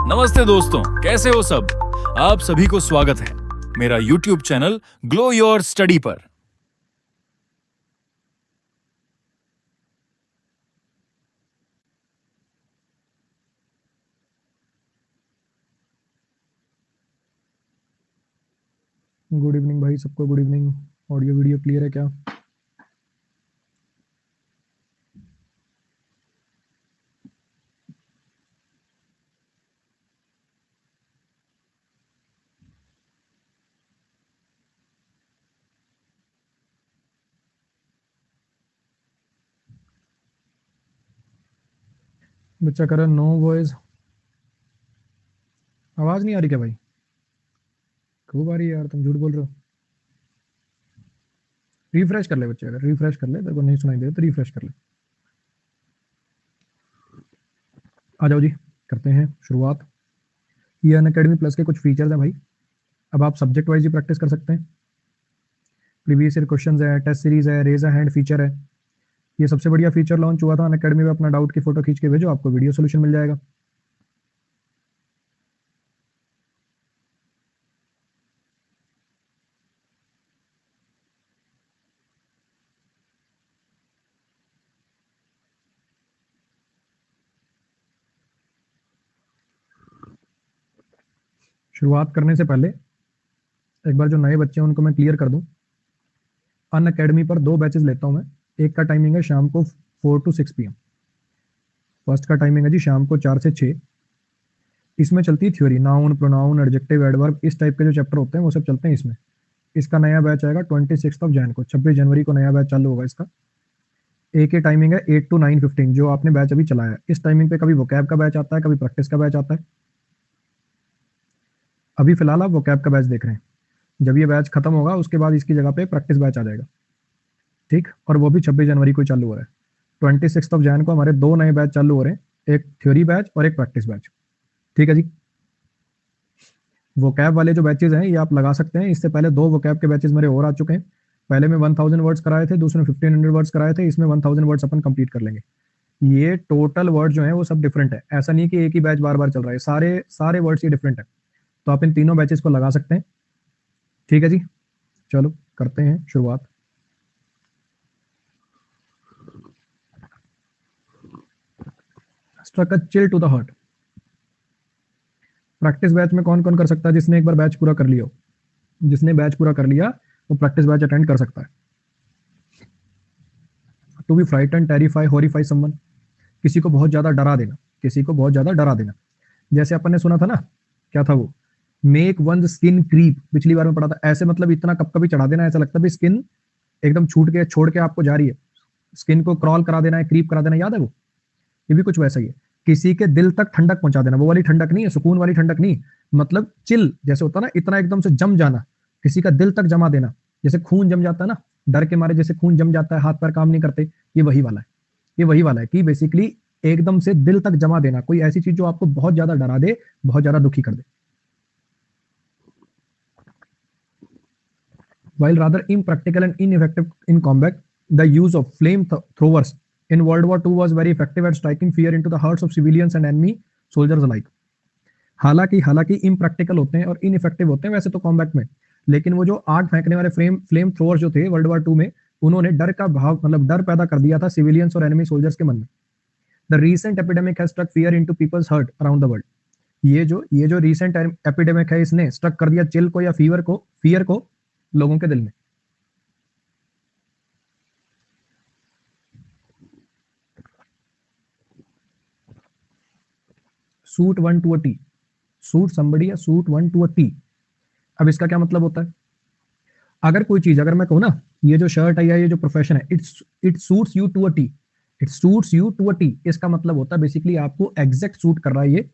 नमस्ते दोस्तों, कैसे हो सब। आप सभी को स्वागत है मेरा YouTube channel glow your study पर। गुड इवनिंग भाई सबको, good evening. Audio video clear है क्या? बच्चा कर नो वॉइस। आवाज नहीं आ रही क्या भाई? खूब आ रही है यार, तुम झूठ बोल रहे हो। रिफ्रेश कर ले बच्चे, अगर रिफ्रेश कर ले, तेरे को नहीं सुनाई दे तो रिफ्रेश कर ले। आ जाओ जी, करते हैं शुरुआत। ये अनअकैडमी प्लस के कुछ फीचर्स हैं भाई। अब आप सब्जेक्ट वाइज ही प्रैक्टिस कर सकते हैं। प्रीवियस ईयर क्वेश्चंस है, टेस्ट सीरीज है, रेज अ हैंड फीचर है। ये सबसे बढ़िया फीचर लॉन्च हुआ था अनअकैडमी में। अपना डाउट की फोटो खींच के भेजो, आपको वीडियो सोल्यूशन मिल जाएगा। शुरुआत करने से पहले एक बार जो नए बच्चे हैं उनको मैं क्लियर कर दूं। अनअकैडमी पर 2 बैचेस लेता हूं मैं। एक का टाइमिंग है शाम को 4 to 6 PM। फर्स्ट का टाइमिंग है जी शाम को 4 से 6। इसमें चलती है theory, noun, pronoun, adjective, adverb, इस टाइप के जो चैप्टर होते हैं वो सब चलते हैं इसमें। इसका नया बैच आएगा 26 को, 26 जनवरी को नया बैच चालू होगा इसका। एक ही टाइमिंग है 8 to 9:15, जो आपने बैच अभी चलाया है। इस टाइमिंग पे कभी वोकैब का बैच आता है, कभी प्रैक्टिस का बैच आता है। अभी फिलहाल आप वोकैब का बैच देख रहे हैं। जब ये बैच खत्म होगा उसके बाद इसकी जगह पे प्रैक्टिस बैच आ जाएगा, ठीक। और वो भी 26 जनवरी को चालू हो रहा है। 26 को हमारे 2 नए बैच चालू हो रहे हैं, एक थ्योरी बैच और एक प्रैक्टिस बैच, ठीक है जी। वोकैब वाले जो बैचेस हैं ये आप लगा सकते हैं। इससे पहले 2 वोकैब के बैचेस मेरे और आ चुके हैं। पहले में 1000 वर्ड्स कराए थे, दूसरे में 1500 वर्ड्स कराए थे। इसमें 1000 वर्ड्स अपन कंप्लीट कर लेंगे। ये टोटल वर्ड जो है वो सब डिफरेंट है, ऐसा नहीं कि एक ही बैच बार बार चल रहा है। सारे सारे वर्ड्स ये डिफरेंट है, तो आप इन तीनों बैचेस को लगा सकते हैं, ठीक है जी। चलो करते हैं शुरुआत। Struck a chill to the heart. Practice batch में कौन कौन कर सकता है? जिसने एक बार बैच पूरा कर लिया हो। जिसने बैच पूरा कर लिया वो प्रैक्टिस बैच अटेंड कर सकता है। To be frightened, terrified, horrified someone, किसी को बहुत ज्यादा डरा देना, किसी को बहुत ज्यादा डरा देना। जैसे अपन ने सुना था ना, क्या था वो, मेक वन स्किन क्रीप, पिछली बार में पढ़ा था। ऐसे मतलब इतना कब कभी चढ़ा देना, ऐसा लगता है स्किन एकदम छूट के छोड़ के आपको जा रही है। स्किन को क्रॉल करा देना है, क्रीप करा देना, याद है वो? ये भी कुछ वैसा ही है। किसी के दिल तक ठंडक पहुंचा देना, वो वाली ठंडक नहीं है, सुकून वाली ठंडक नहीं, मतलब चिल जैसे होता है ना, इतना एकदम से जम जाना, किसी का दिल तक जमा देना। जैसे खून जम जाता है ना, डर के मारे जैसे खून जम जाता है, हाथ पैर काम नहीं करते, ये वही वाला है। ये वही वाला है कि बेसिकली एकदम से दिल तक जमा देना, कोई ऐसी चीज जो आपको बहुत ज्यादा डरा दे, बहुत ज्यादा दुखी कर दे। While rather impractical and ineffective in combat, the use of flamethrowers in World War II was very effective at striking fear into the hearts of civilians and enemy soldiers alike. हालांकि हालांकि इम्प्रैक्टिकल होते हैं और ineffective होते हैं वैसे तो combat में, लेकिन वो जो आग फेंकने वाले फ्लेम थ्रोअर्स जो थे वर्ल्ड वॉर 2 में, उन्होंने डर का भाव, मतलब डर पैदा कर दिया था सिविलियंस और एनिमी सोल्जर्स के मन में। The recent epidemic has struck fear into people's heart around the world. ये जो रीसेंट एपिडेमिक है, इसने स्ट्रक कर दिया चिल को या फियर को लोगों के दिल में। Suit one to a tee, suit somebody या suit one to a tee. अब इसका क्या मतलब होता है? अगर कोई चीज, अगर मैं कहूँ ना, ये जो शर्ट है या ये जो प्रोफेशन है, it suits you to a T, it suits you to a T, इसका मतलब होता है बेसिकली आपको एग्जैक्ट सूट कर रहा है, ये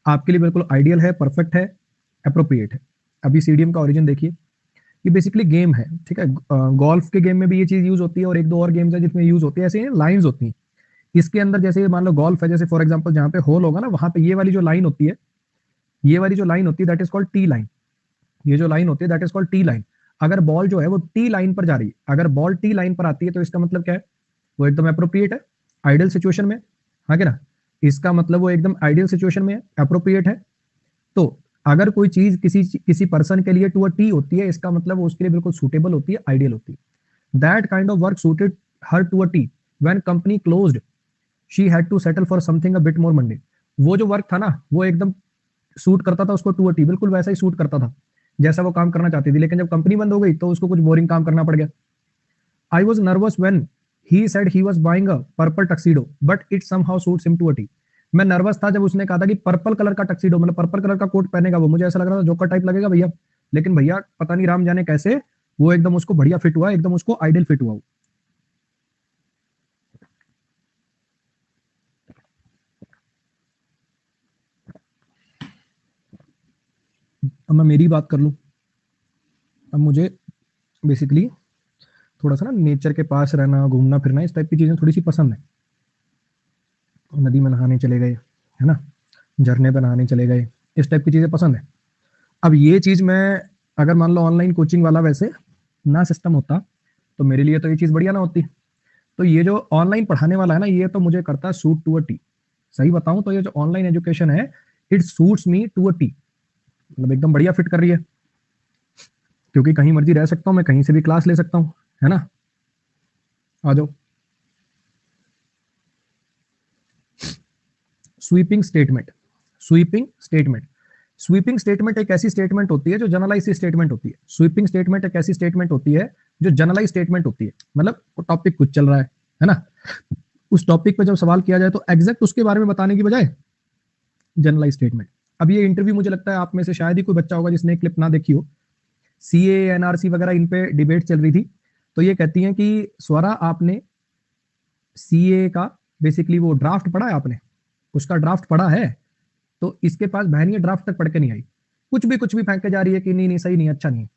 आपके लिए बिल्कुल आइडियल है, परफेक्ट है, अप्रोप्रिएट है। अभी सीडीएम का ओरिजिन देखिए, ये बेसिकली गेम है, ठीक है। गोल्फ के गेम में भी ये चीज यूज होती है और एक दो और गेम्स है जिसमें यूज होती है। ऐसे लाइंस होती हैं इसके अंदर, जैसे मान लो गोल्फ है, जैसे फॉर एग्जांपल जहां पे होल होगा ना, वहां पे ये वाली जो लाइन होती है, ये वाली जो लाइन होती है that is called T line. ये जो लाइन होती है that is called T line. अगर बॉल जो है वो टी लाइन पर जा रही है, अगर बॉल टी लाइन पर आती है तो इसका मतलब क्या है? वो एकदम अप्रोप्रिएट है, आइडियल सिचुएशन में, हाँ कि ना? इसका मतलब वो एकदम आइडियल सिचुएशन में है, अप्रोप्रिएट है। तो अगर कोई चीज किसी पर्सन के लिए टू अ टी होती है, इसका मतलब वो उसके लिए बिल्कुल सूटेबल होती है, आइडियल होती है। That kind of work suited her to a T. When company closed she had to settle for something a bit more mundane. वो जो वर्क था ना, वो एकदम सूट करता था उसको टू अ टी, बिल्कुल वैसा ही सूट करता था जैसा वो काम करना चाहती थी। लेकिन जब कंपनी बंद हो गई तो उसको कुछ बोरिंग काम करना पड़ गया। I was nervous when he said he was buying a purple tuxedo but it somehow suits him to a T. मैं नर्वस था जब उसने कहा था कि पर्पल कलर का टक्सीडो, मतलब पर्पल कलर का कोट पहनेगा वो, मुझे ऐसा लग रहा था जोकर टाइप लगेगा भैया। लेकिन भैया पता नहीं राम जाने कैसे वो एकदम उसको बढ़िया फिट हुआ, एकदम उसको आइडियल फिट हुआ। अब मैं मेरी बात कर लूं। अब मुझे बेसिकली थोड़ा सा ना नेचर के पास रहना, घूमना फिरना, इस टाइप की चीजें थोड़ी सी पसंद है। नदी में नहाने चले गए, है ना, झरने पे नहाने चले गए, इस टाइप की चीजें पसंद है। अब ये चीज मैं, अगर मान लो ऑनलाइन कोचिंग वाला वैसे ना सिस्टम होता तो मेरे लिए तो ये चीज बढ़िया ना होती। तो ये जो ऑनलाइन पढ़ाने वाला है ना, ये तो मुझे करता है सूट टू अ टी। सही बताऊं तो ये जो ऑनलाइन एजुकेशन है, it suits me to a T. मतलब एकदम बढ़िया फिट कर रही है, क्योंकि कहीं मर्जी रह सकता हूं मैं, कहीं से भी क्लास ले सकता हूं, है ना। आ जाओ। Sweeping statement. Sweeping statement. Sweeping statement एक ऐसी स्टेटमेंट होती है जो जनरलाइज स्टेटमेंट होती है। स्वीपिंग स्टेटमेंट एक ऐसी स्टेटमेंट होती है जो जनरलाइज स्टेटमेंट होती है। मतलब टॉपिक कुछ चल रहा है ना, उस टॉपिक पे जब सवाल किया जाए तो एग्जैक्ट उसके बारे में बताने की बजाय जनरलाइज स्टेटमेंट। अब ये इंटरव्यू मुझे लगता है आप में से शायद ही कोई बच्चा होगा जिसने क्लिप ना देखी हो। सीए, एनआरसी वगैरह इन पे डिबेट चल रही थी। तो ये कहती हैं कि स्वरा आपने सीए का बेसिकली वो ड्राफ्ट पढ़ा है आपने, उसका ड्राफ्ट पढ़ा है? तो इसके पास बहन ये ड्राफ्ट तक पढ़ के नहीं आई, कुछ भी फेंक के जा रही है कि नहीं नहीं सही नहीं, अच्छा नहीं है,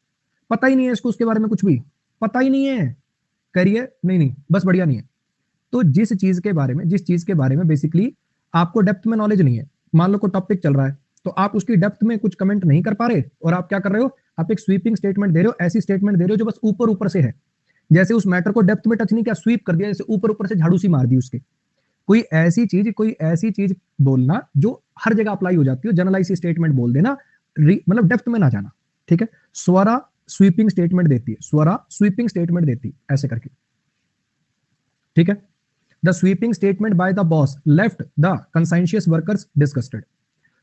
पता ही नहीं है इसको उसके बारे में, कुछ भी पता ही नहीं है, करिए नहीं नहीं बस बढ़िया नहीं है। तो जिस चीज के बारे में बेसिकली आपको डेप्थ में नॉलेज नहीं है, मान लो कोई टॉपिक चल रहा है तो आप उसकी डेप्थ में कुछ कमेंट नहीं कर पा रहे, और आप क्या कर रहे हो, आप एक स्वीपिंग स्टेटमेंट दे रहे हो, ऐसी स्टेटमेंट दे रहे हो जो बस ऊपर ऊपर से है, जैसे उस मैटर को डेप्थ में टच नहीं किया, स्वीप कर दिया, जैसे ऊपर ऊपर से झाड़ू सी मार दी उसके। कोई ऐसी चीज बोलना जो हर जगह अप्लाई हो जाती है, जनरलाइज स्टेटमेंट बोल देना, मतलब डेप्थ में ना जाना। ठीक है, स्वरा स्वीपिंग स्टेटमेंट देती है, स्वरा स्वीपिंग स्टेटमेंट देती है, ऐसे करके। ठीक है, the sweeping statement by the boss left the conscientious workers disgusted.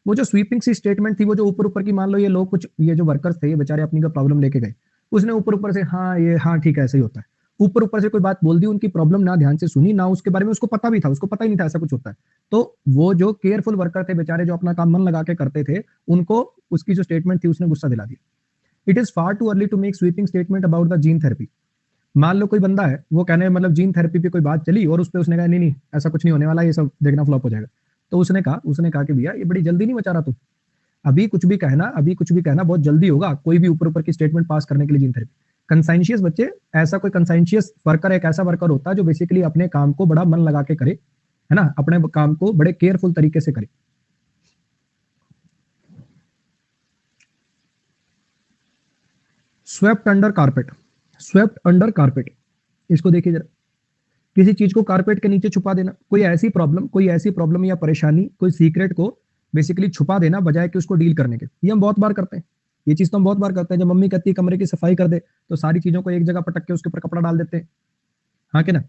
वो जो स्वीपिंग सी स्टेटमेंट थी, वो जो ऊपर ऊपर की, मान लो ये लोग कुछ, ये जो वर्कर्स थे ये बेचारे अपनी का प्रॉब्लम लेके गए, उसने ऊपर ऊपर से हाँ ये हाँ ठीक है ऐसा ही होता है, ऊपर ऊपर से कोई बात बोल दी, उनकी प्रॉब्लम ना ध्यान से सुनी, ना उसके बारे में उसको पता भी था, उसको पता ही नहीं था ऐसा कुछ होता है। तो वो जो केयरफुल वर्कर थे बेचारे, जो अपना काम मन लगा के करते थे, उनको उसकी जो स्टेटमेंट थी उसने गुस्सा दिला दिया। It is far too early to make sweeping statement about the gene therapy. मान लो कोई बंदा है, वो कहने मतलब जीन थेरेपी पे कोई बात चली और उस पर उसने कहा नहीं नहीं ऐसा कुछ नहीं होने वाला, ये सब देखना फ्लॉप हो जाएगा। तो उसने कहा कि भैया ये बड़ी जल्दी नहीं मचा रहा तू, अभी कुछ भी कहना बहुत जल्दी होगा, कोई भी ऊपर ऊपर की स्टेटमेंट पास करने के लिए जीन थेरेपी। कंसाइंशियस बच्चे, ऐसा कोई कंसाइंशियस वर्कर एक ऐसा वर्कर होता है जो बेसिकली अपने काम को बड़ा मन लगा के करे, है ना, अपने काम को बड़े केयरफुल तरीके से करे। Swept under carpet. Swept under carpet, इसको देखिए जरा। किसी चीज को कारपेट के नीचे छुपा देना, कोई ऐसी प्रॉब्लम या परेशानी, कोई सीक्रेट को बेसिकली छुपा देना बजाय कि उसको डील करने के। ये हम बहुत बार करते हैं, ये चीज तो हम बहुत बार करते हैं। जब मम्मी कहती है कमरे की सफाई कर दे, तो सारी चीजों को एक जगह पटक के उसके ऊपर कपड़ा डाल देते हैं, हाँ कि ना।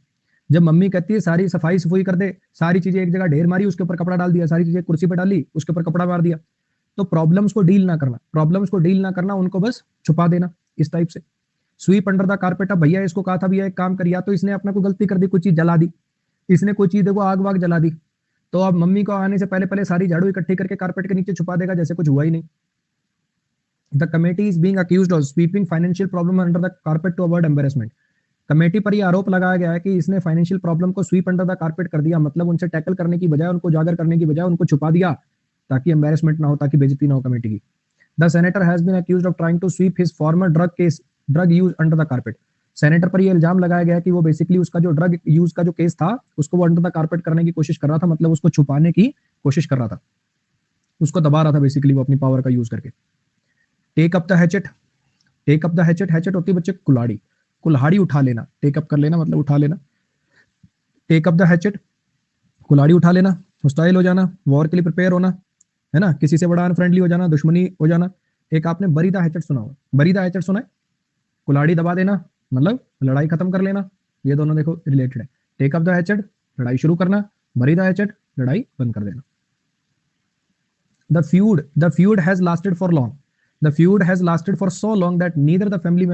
जब मम्मी कहती है सारी सफाई सफाई कर दे, सारी चीजें एक जगह ढेर मारी, उसके ऊपर कपड़ा डाल दिया, सारी चीजें कुर्सी पर डाली, उसके ऊपर कपड़ा मार दिया। तो प्रॉब्लम्स को डील ना करना, उनको बस छुपा देना, इस टाइप से। SVEEP under the carpet. अब भैया इसको कहा था भैया एक काम कर, या तो इसने अपना कोई गलती कर दी, कोई चीज जला दी, इसने कोई चीज देखो आग वाग जला दी, तो अब मम्मी को आने से पहले पहले सारी झाड़ू इकट्ठी करके कारपेट के नीचे छुपा देगा जैसे कुछ हुआ ही नहीं। The committee is being accused of sweeping financial problem under the carpet to avoid embarrassment. Committee पर यह आरोप लगाया गया है कि इसने फाइनेंशियल प्रॉब्लम को स्वीप अंडर द कारपेट कर दिया, मतलब उनसे टैकल करने की बजाय, उनको उजागर करने की बजाय उनको छुपा दिया, ताकि एम्बेरसमेंट ना हो, ताकि बेइज्जती ना हो कमेटी की। The senator has been accused of trying to sweep his former drug use under the carpet. Senator पर यह इल्जाम लगाया गया कि वो बेसिकली उसका जो ड्रग यूज का जो केस था, उसको वो अंडर द कारपेट करने की कोशिश कर रहा था, मतलब उसको छुपाने की कोशिश कर रहा था, उसको दबा रहा था बेसिकली वो अपनी पावर का यूज करके। Take up the hatchet. Take up the hatchet, hatchet होती है बच्चे कुल्हाड़ी, कुल्हाड़ी उठा लेना, टेक अप कर लेना मतलब उठा लेना। टेक अप द हैचेट, कुल्हाड़ी उठा लेना, हॉस्टाइल हो जाना, वॉर के लिए प्रिपेयर होना, है ना, किसी से बड़ा अनफ्रेंडली हो जाना, दुश्मनी हो जाना। एक आपने बरी द हैचेट सुना होगा, बरी द हैचेट सुना है? कुल्हाड़ी दबा देना मतलब लड़ाई खत्म कर लेना, ये दोनों देखो रिलेटेड है। टेक अप द हैचेट, लड़ाई शुरू करना, बरी द हैचेट, लड़ाई बंद कर देना। The feud has lasted for long. The feud has lasted for so long that neither family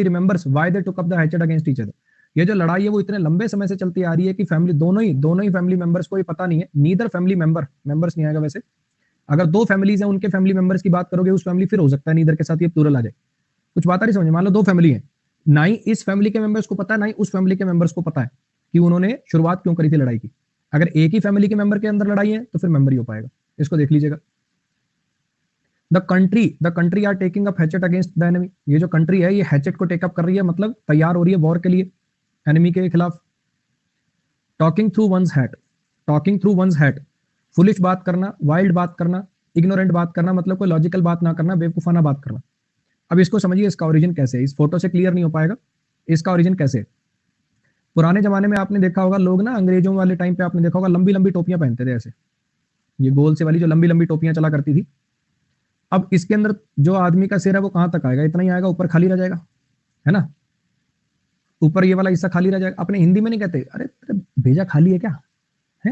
remembers why they took up the hatchet against each other. ये जो लड़ाई है वो इतने लंबे समय से चलती आ रही है कि फैमिली दोनों ही फैमिली मेंबर्स को ये पता नहीं है। नीदर फैमिली मेंबर्स नहीं आएगा वैसे, अगर दो फैमिलीज हैं उनके फैमिली मेंबर्स की बात करोगे उस फैमिली, फिर हो सकता है नीदर के साथ ये प्लूरल आ जाए। कुछ बात आ रही समझ? मान लो दो फैमिली है, ना ही इस फैमिली के मेंबर्स को पता है ना ही उस फैमिली के मेंबर्स को पता है कि उन्होंने शुरुआत क्यों करी थी लड़ाई की। अगर एक ही फैमिली के मेंबर के अंदर लड़ाई है तो फिर मेंबर ही हो पाएगा। इसको देख लीजिएगा। The country are taking up hatchet against the enemy. ये जो कंट्री है ये हैचेट को टेकअप कर रही है, मतलब तैयार हो रही है वॉर के लिए, एनिमी के खिलाफ। Talking through once hat, foolish बात करना, वाइल्ड बात करना, इग्नोरेंट बात करना, मतलब कोई लॉजिकल बात ना करना, बेवकूफाना बात करना। अब इसको समझिए, इसका ओरिजिन कैसे है। इस फोटो से क्लियर नहीं हो पाएगा, इसका ओरिजिन कैसे है। पुराने जमाने में आपने देखा होगा लोग ना, अंग्रेजों वाले टाइम पे आपने देखा होगा लंबी लंबी टोपियां पहनते थे ऐसे, ये गोल से वाली जो लंबी लंबी टोपियां चला करती थी। अब इसके अंदर जो आदमी का सिर है वो कहां तक आएगा? इतना ही आएगा, ऊपर खाली रह जाएगा, है ना, ऊपर ये वाला हिस्सा खाली रह जाएगा। अपने हिंदी में नहीं कहते अरे तेरा भेजा खाली है क्या, है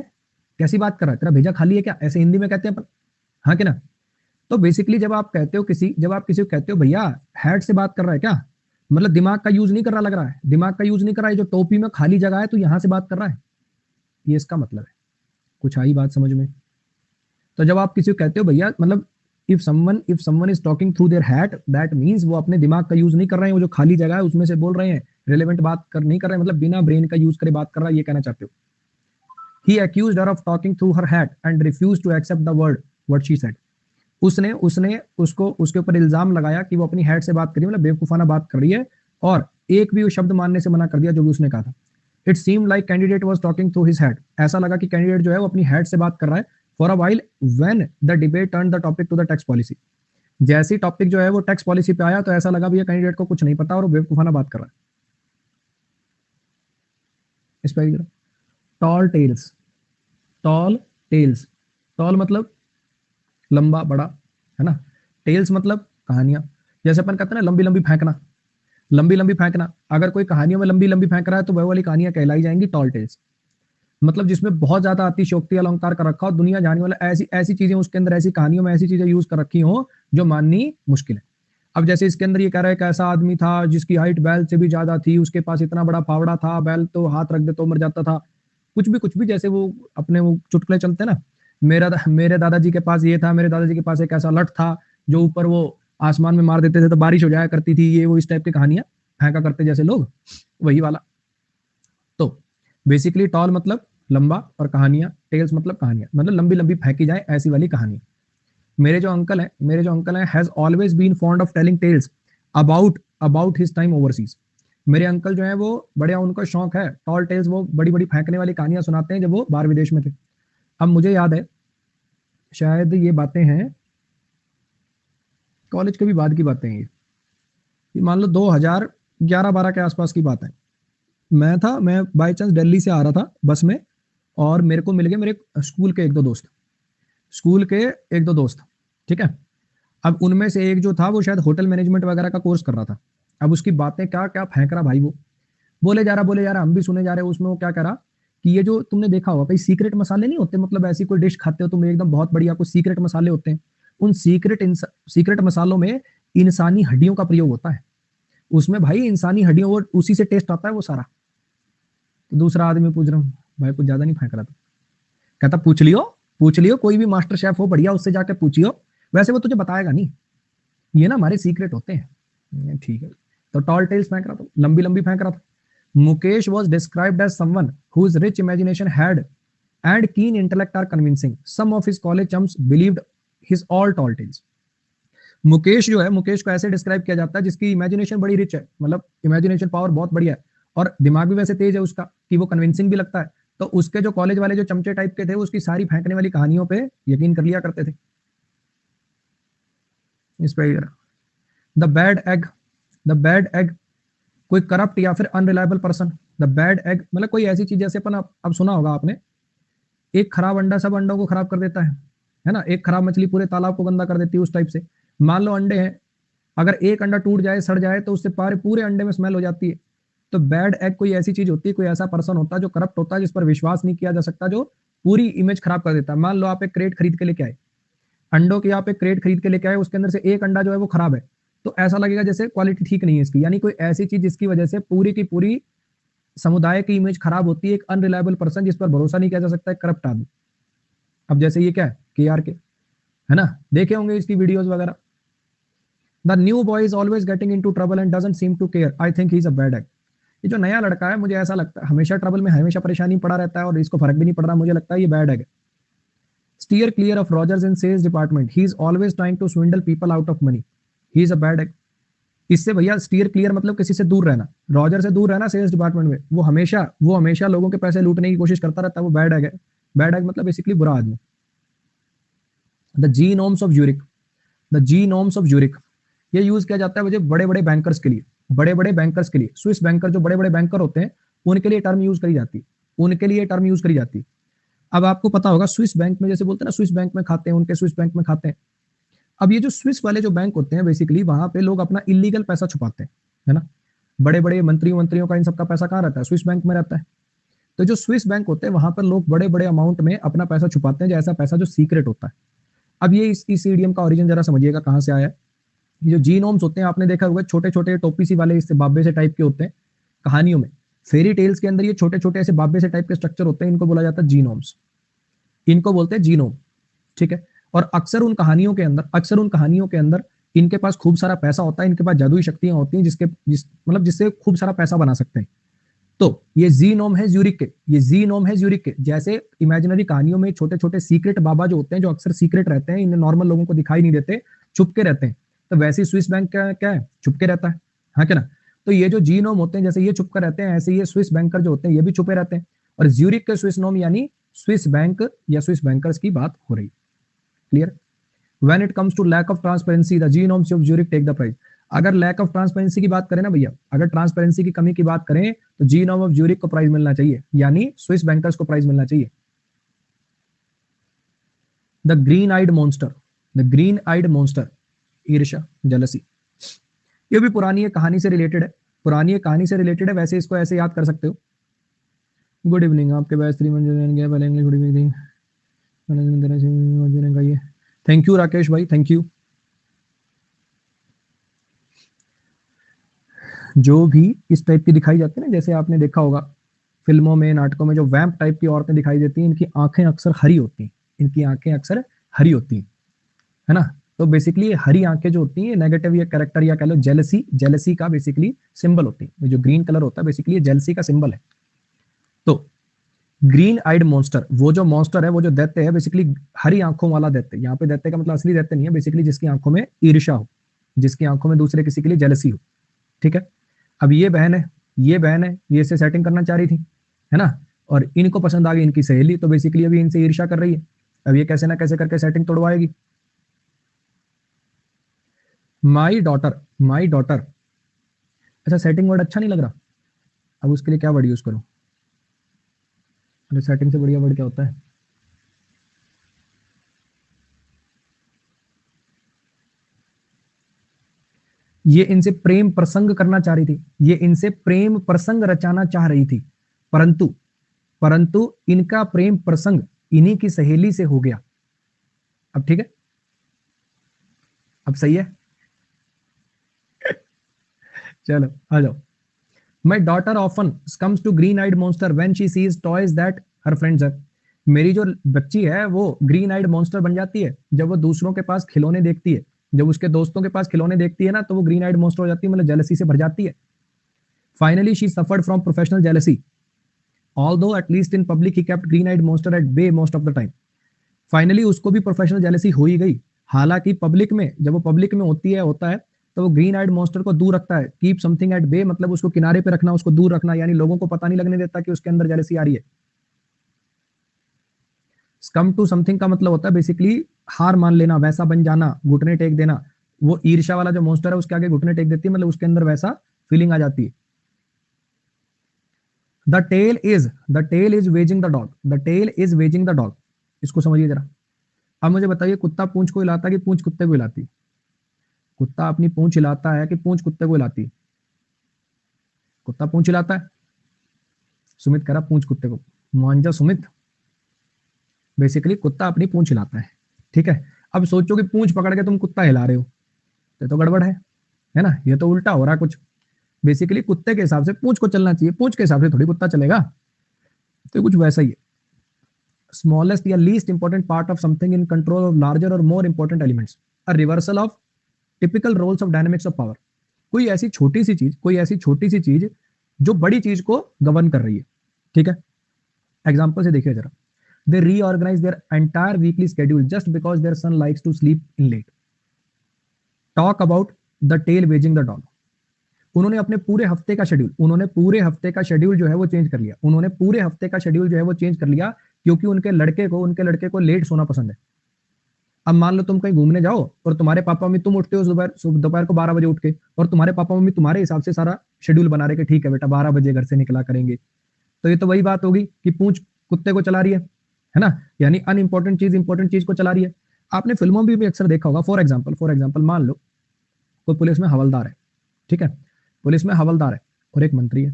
कैसी बात कर रहा है, तेरा भेजा खाली है क्या, ऐसे हिंदी में कहते हैं अपन, हाँ कि ना। तो बेसिकली जब आप किसी को कहते हो भैया हेड से बात कर रहा है क्या, मतलब दिमाग का यूज नहीं कर रहा, लग रहा है दिमाग का यूज नहीं कर रहा है, जो टोपी में खाली जगह है तो यहां से बात कर रहा है, ये इसका मतलब है। कुछ आई बात समझ में? तो जब आप किसी को कहते हो भैया, मतलब if someone is talking through their hat, that means वो अपने दिमाग का यूज नहीं कर रहे हैं, वो जो खाली जगह है उसमें से बोल रहे हैं, रिलेवेंट बात नहीं कर रहे हैं, मतलब बिना ब्रेन का यूज करे बात कर रहा है, ये कहना चाहते हो। ही accused her of talking through her hat and refused to accept the word what she said. उसने उसके ऊपर इल्जाम लगाया कि वो अपनी हेड से बात कर रही है, मतलब बेवकूफाना बात कर रही है, और एक भी वो शब्द मानने से मना कर दिया जो भी उसने कहा था। It seemed like candidate was talking through his head, ऐसा लगा कि कैंडिडेट जो है वो अपनी हेड से बात कर रहा है। For a while when the debate turned the topic to the tax policy, जैसे टॉपिक जो है वो टैक्स पॉलिसी पे आया तो ऐसा लगा भैया कैंडिडेट को कुछ नहीं पता और वो बेवकूफाना बात कर रहा है। इस पे टॉल टेल्स, टॉल मतलब लंबा बड़ा, है ना, टेल्स मतलब कहानियां। जैसे अपन कहते हैं ना लंबी लंबी फेंकना, अगर कोई कहानियों में लंबी लंबी फेंक रहा है तो वह वाली कहानियां कहलाई जाएंगी टॉल टेल्स, मतलब जिसमें बहुत ज्यादा अतिशयोक्ति अलंकार कर रखा हो, दुनिया जाने वाला ऐसी चीजें उसके अंदर, ऐसी कहानियों में ऐसी चीजें यूज कर रखी हो जो माननी मुश्किल है। अब जैसे इसके अंदर ये कह रहा है कि ऐसा आदमी था जिसकी हाइट बैल से भी ज्यादा थी, उसके पास इतना बड़ा फावड़ा था, बैल तो हाथ रख दे तो मर जाता था, कुछ भी जैसे वो अपने वो चुटकुले चलते ना, मेरे दादाजी के पास ये था, मेरे दादाजी के पास एक ऐसा लठ था जो ऊपर वो आसमान में मार देते थे तो बारिश हो जाया करती थी, ये वो इस टाइप की कहानियां फेंका करते जैसे लोग, वही वाला। तो बेसिकली टॉल मतलब लंबा और कहानियां, टेल्स मतलब कहानियां, मतलब लंबी लंबी फेंकी जाए ऐसी वाली कहानी। मेरे जो अंकल हैं has always been fond of telling tales about his time overseas. मेरे अंकल जो है वो बढ़िया, उनका शौक है टॉल टेल्स, वो बड़ी बड़ी फेंकने वाली कहानियां सुनाते हैं जब वो बाहर विदेश में थे। अब मुझे याद है, शायद ये बातें हैं कॉलेज के भी बाद की बातें हैं, ये मान लो 2011-12 के आसपास की बात है। मैं बाय चांस दिल्ली से आ रहा था बस में, और मेरे को मिल गए मेरे स्कूल के एक दो दोस्त, ठीक है। अब उनमें से एक जो था वो शायद होटल मैनेजमेंट वगैरह का कोर्स कर रहा था। अब उसकी बातें क्या क्या फेंक रहा भाई, वो बोले जा रहा, हम भी सुने जा रहे। उसमें वो क्या कह रहा कि ये जो तुमने देखा होगा कई सीक्रेट मसाले नहीं होते, मतलब ऐसी कोई डिश खाते हो तुम एकदम बहुत बढ़िया, कुछ सीक्रेट मसाले होते हैं, उन सीक्रेट मसालों में इंसानी हड्डियों का प्रयोग होता है, उसमें भाई इंसानी हड्डियों, वो उसी से टेस्ट आता है वो सारा। तो दूसरा आदमी पूछ रहा हूँ भाई कुछ ज्यादा नहीं फेंक रहा था, कहता पूछ लियो कोई भी मास्टर शेफ हो बढ़िया, उससे जाके पूछियो, वैसे वो तुझे बताएगा नहीं, ये ना हमारे सीक्रेट होते हैं। ठीक है, तो टॉल टेल्स फेंक रहा था, लंबी लंबी फेंक रहा था। Mukesh was described as someone whose rich imagination and keen intellect are convincing. Some of his college chums believed his all tall tales. Mukesh जो है, मुकेश को ऐसे डिस्क्राइब किया जाता है जिसकी इमेजिनेशन बड़ी रिच है, मतलब इमेजिनेशन पावर बहुत बढ़िया है, और दिमाग भी वैसे तेज है उसका कि वो कन्विंसिंग भी लगता है। तो उसके जो कॉलेज वाले जो चमचे टाइप के थे, उसकी सारी फेंकने वाली कहानियों पे यकीन कर लिया करते थे। इस पे द बैड एग, कोई करप्ट या फिर unreliable person. The bad egg मतलब कोई ऐसी चीज, जैसे अपन अब सुना होगा आपने एक खराब अंडा सब अंडों को खराब कर देता है ना, एक खराब मछली पूरे तालाब को गंदा कर देती है, उस टाइप से। मान लो अंडे हैं, अगर एक अंडा टूट जाए, सड़ जाए, तो उससे पूरे अंडे में स्मेल हो जाती है। तो बैड एग कोई ऐसी चीज होती है, कोई ऐसा पर्सन होता है जो करप्ट होता है, जिस पर विश्वास नहीं किया जा सकता, जो पूरी इमेज खराब कर देता है। मान लो आप एक क्रेट खरीद के लेके आए, अंडों की आप एक क्रेट खरीद के लेके आए, उसके अंदर से एक अंडा जो है वो खराब है, तो ऐसा लगेगा जैसे क्वालिटी ठीक नहीं है इसकी, यानी कोई ऐसी चीज जिसकी वजह से पूरी की पूरी समुदाय की इमेज खराब होती है, एक अनरिलायबल पर्सन जिस पर भरोसा नहीं किया जा सकता है, करप्ट आदमी। अब जैसे ये क्या है, KRK, है ना, देखे होंगे इसकी वीडियोस वगैरह। The new boy is always getting into trouble and doesn't seem to care, I think he is a bad egg. ये जो नया लड़का है, मुझे ऐसा लगता है हमेशा ट्रबल में, हमेशा परेशानी में पड़ा रहता है और इसको फर्क भी नहीं पड़ रहा, मुझे लगता है ये बैड एग है। Steer clear of Rogers in sales department, he is always trying to swindle people out of money, he is a bad egg. इससे भैया स्टीयर क्लियर मतलब किसी से दूर रहना, रॉजर से दूर रहना सेल्स डिपार्टमेंट में, वो हमेशा लोगों के पैसे लूटने की कोशिश करता रहता है, वो बैड एग है। बैड एग मतलब बेसिकली बुरा आदमी। The gnomes of uric, the gnomes of uric, ये यूज किया जाता है मुझे बड़े बड़े बैंकर्स के लिए, बड़े बड़े बैंकर्स के लिए, स्विस बैंकर, जो बड़े बड़े बैंकर होते हैं, उनके लिए टर्म यूज करी जाती है, उनके लिए टर्म यूज करी जाती है। अब आपको पता होगा स्विस बैंक में, जैसे बोलते हैं ना, स्विस बैंक में खाते हैं, उनके स्विस बैंक में खाते हैं। अब ये जो स्विस वाले जो बैंक होते हैं, बेसिकली वहां पे लोग अपना इलीगल पैसा छुपाते हैं, है ना। बड़े बड़े मंत्रियों का इन सबका पैसा कहाँ रहता है, स्विस बैंक में रहता है। तो जो स्विस बैंक होते हैं, वहां पर लोग बड़े बड़े अमाउंट में अपना पैसा छुपाते हैं, जो ऐसा पैसा जो सीक्रेट होता है। अब ये इस इडियम का ओरिजिन जरा समझिएगा कहां से आया है। ये जो जीनोम्स होते हैं, आपने देखा होगा छोटे छोटे टोपी सी वाले, इससे बाबे से टाइप के होते हैं कहानियों में, फेरी टेल्स के अंदर ये छोटे छोटे ऐसे बाबे से टाइप के स्ट्रक्चर होते हैं, इनको बोला जाता है जीनोम्स, इनको बोलते हैं जीनोम, ठीक है। और अक्सर उन कहानियों के अंदर इनके पास खूब सारा पैसा होता है, इनके पास जादुई शक्तियां होती हैं, जिससे खूब सारा पैसा बना सकते हैं। तो ये जीनोम है ज्यूरिक के, ये जीनोम है ज्यूरिक के। जैसे इमेजिनरी कहानियों में छोटे छोटे सीक्रेट बाबा जो होते हैं, जो अक्सर सीक्रेट रहते हैं, इन्हें नॉर्मल लोगों को दिखाई नहीं देते, छुप के रहते हैं, तो वैसे स्विस बैंक क्या है, छुप के रहता है, हाँ क्या ना। तो ये जो जीनोम होते हैं, जैसे ये छुप कर रहते हैं, ऐसे ये स्विस बैंकर जो होते हैं, ये भी छुपे रहते हैं। और ज्यूरिक के स्विस नोम यानी स्विस बैंक या स्विस बैंकर्स की बात हो रही। Clear. When it comes to lack of transparency, the gnomes of Zurich take the prize. अगर लैक ऑफ ट्रांसपेरेंसी की बात करें ना भैया, अगर ट्रांसपेरेंसी की कमी की बात करें, तो जीनोम ऑफ ज्यूरिक को प्राइज मिलना चाहिए, यानी स्विस बैंकर्स को प्राइज मिलना चाहिए। The green eyed monster, the green eyed monster, ईर्ष्या, जेलसी, ये भी पुरानी है कहानी से रिलेटेड है, पुरानी है कहानी से रिलेटेड है, वैसे इसको ऐसे याद कर सकते हो। गुड इवनिंग, आपके बैच 3 मंजिल गया पहले English good evening, thank you Rakesh भाई, थैंक यू। जो भी इस टाइप की दिखाई जाती है ना, जैसे आपने देखा होगा फिल्मों में, नाटकों में, जो वैम्प टाइप की औरतें दिखाई देती हैं, इनकी आंखें अक्सर हरी होती हैं, इनकी आंखें अक्सर हरी होती हैं, है ना। तो बेसिकली हरी आंखें जो होती हैं, नेगेटिव या कैरेक्टर या कह लो जेलसी का बेसिकली सिंबल होती है। जो ग्रीन कलर होता है बेसिकली ये जेलसी का सिंबल है। तो ग्रीन आइड मॉन्स्टर, वो जो मॉन्स्टर है, वो जो दैत्य है, बेसिकली हरी आंखों वाला दैत्य। यहाँ पे दैत्य का मतलब असली दैत्य नहीं है, बेसिकली जिसकी आंखों में ईर्ष्या हो, जिसकी आंखों में दूसरे किसी के लिए जेलसी हो, ठीक है। अब ये बहन है, ये इससे सेटिंग करना चाह रही थी, है ना, और इनको पसंद आ गई इनकी सहेली, तो बेसिकली अभी इनसे ईर्ष्या कर रही है। अब ये कैसे ना कैसे करके सेटिंग तोड़वाएगी। माई डॉटर, अच्छा सेटिंग वर्ड अच्छा नहीं लग रहा, अब उसके लिए क्या वर्ड यूज करूं। अरे सेटिंग से बढ़िया वर्ड क्या होता है। ये इनसे प्रेम प्रसंग करना चाह रही थी, ये इनसे प्रेम प्रसंग रचाना चाह रही थी, परंतु इनका प्रेम प्रसंग इन्हीं की सहेली से हो गया। अब ठीक है, अब सही है। चलो आ जाओ। My daughter often comes to green eyed monster when she sees toys that her friends have. मेरी जो बच्ची है वो ग्रीन आइड मॉन्स्टर बन जाती है जब वो दूसरों के पास खिलौने देखती है, जब उसके दोस्तों के पास खिलौने देखती है ना, तो वो ग्रीन आइड मॉन्स्टर हो जाती है, मतलब जेलसी से भर जाती है। Finally she suffered from professional jealousy, although at least in public he kept green eyed monster at bay most of the time. Finally उसको भी प्रोफेशनल जेलसी हो ही गई, हालांकि पब्लिक में, जब वो पब्लिक में होता है तो वो ग्रीन आइड मॉन्स्टर को दूर रखता है। कीप समथिंग एट बे मतलब उसको किनारे पे रखना, उसको दूर रखना, यानी लोगों को पता नहीं लगने देता कि उसके अंदर जेलसी आ रही है। कम टू समथिंग का मतलब होता है बेसिकली हार मान लेना, वैसा बन जाना, घुटने टेक देना। वो ईर्ष्या वाला जो मॉन्स्टर है उसके आगे घुटने टेक देती है, मतलब उसके अंदर वैसा फीलिंग आ जाती है। The tail is wagging the dog, the tail is wagging the dog, इसको समझिए जरा। अब मुझे बताइए, कुत्ता पूंछ को हिलाता है कि पूंछ कुत्ते को हिलाती? कुत्ता अपनी पूंछ हिलाता है कि पूंछ कुत्ते को हिलाती? कुत्ता पूंछ हिलाता है। सुमित कह रहा पूंछ कुत्ते को। मांझा सुमित, बेसिकली कुत्ता अपनी पूंछ हिलाता है, ठीक है। अब सोचो कि पूंछ पकड़ के तुम कुत्ता हिला रहे हो, तो गड़बड़ है ना, ये तो उल्टा हो रहा है कुछ। बेसिकली कुत्ते के हिसाब से पूंछ को चलना चाहिए, पूंछ के हिसाब से थोड़ी कुत्ता चलेगा, तो कुछ वैसा ही है। स्मॉलेस्ट या least important part of something in control of larger और more important elements, a reversal of typical roles of dynamics of power. कोई ऐसी छोटी सी चीज जो बड़ी चीज को गवर्न कर रही है, ठीक है। एग्जांपल से देखिए जरा। They reorganize their entire weekly schedule just because their son likes to sleep in late. Talk about the tail wagging the dog. उन्होंने अपने पूरे हफ्ते का शेड्यूल जो है वो चेंज कर लिया, क्योंकि उनके लड़के को लेट सोना पसंद है। अब मान लो तुम कहीं घूमने जाओ और तुम्हारे पापा मम्मी, तुम उठते हो दोपहर को 12 बजे उठ के, और तुम्हारे पापा मम्मी तुम्हारे हिसाब से सारा शेड्यूल बना रहे कि ठीक है बेटा 12 बजे घर से निकला करेंगे, तो ये तो वही बात होगी कि पूंछ कुत्ते को चला रही है ना, यानी अनइंपॉर्टेंट चीज इंपॉर्टेंट चीज को चला रही है। आपने फिल्मों में भी अक्सर देखा होगा। फॉर एग्जाम्पल मान लो कोई पुलिस में हवलदार है, ठीक है, पुलिस में हवलदार है और एक मंत्री है।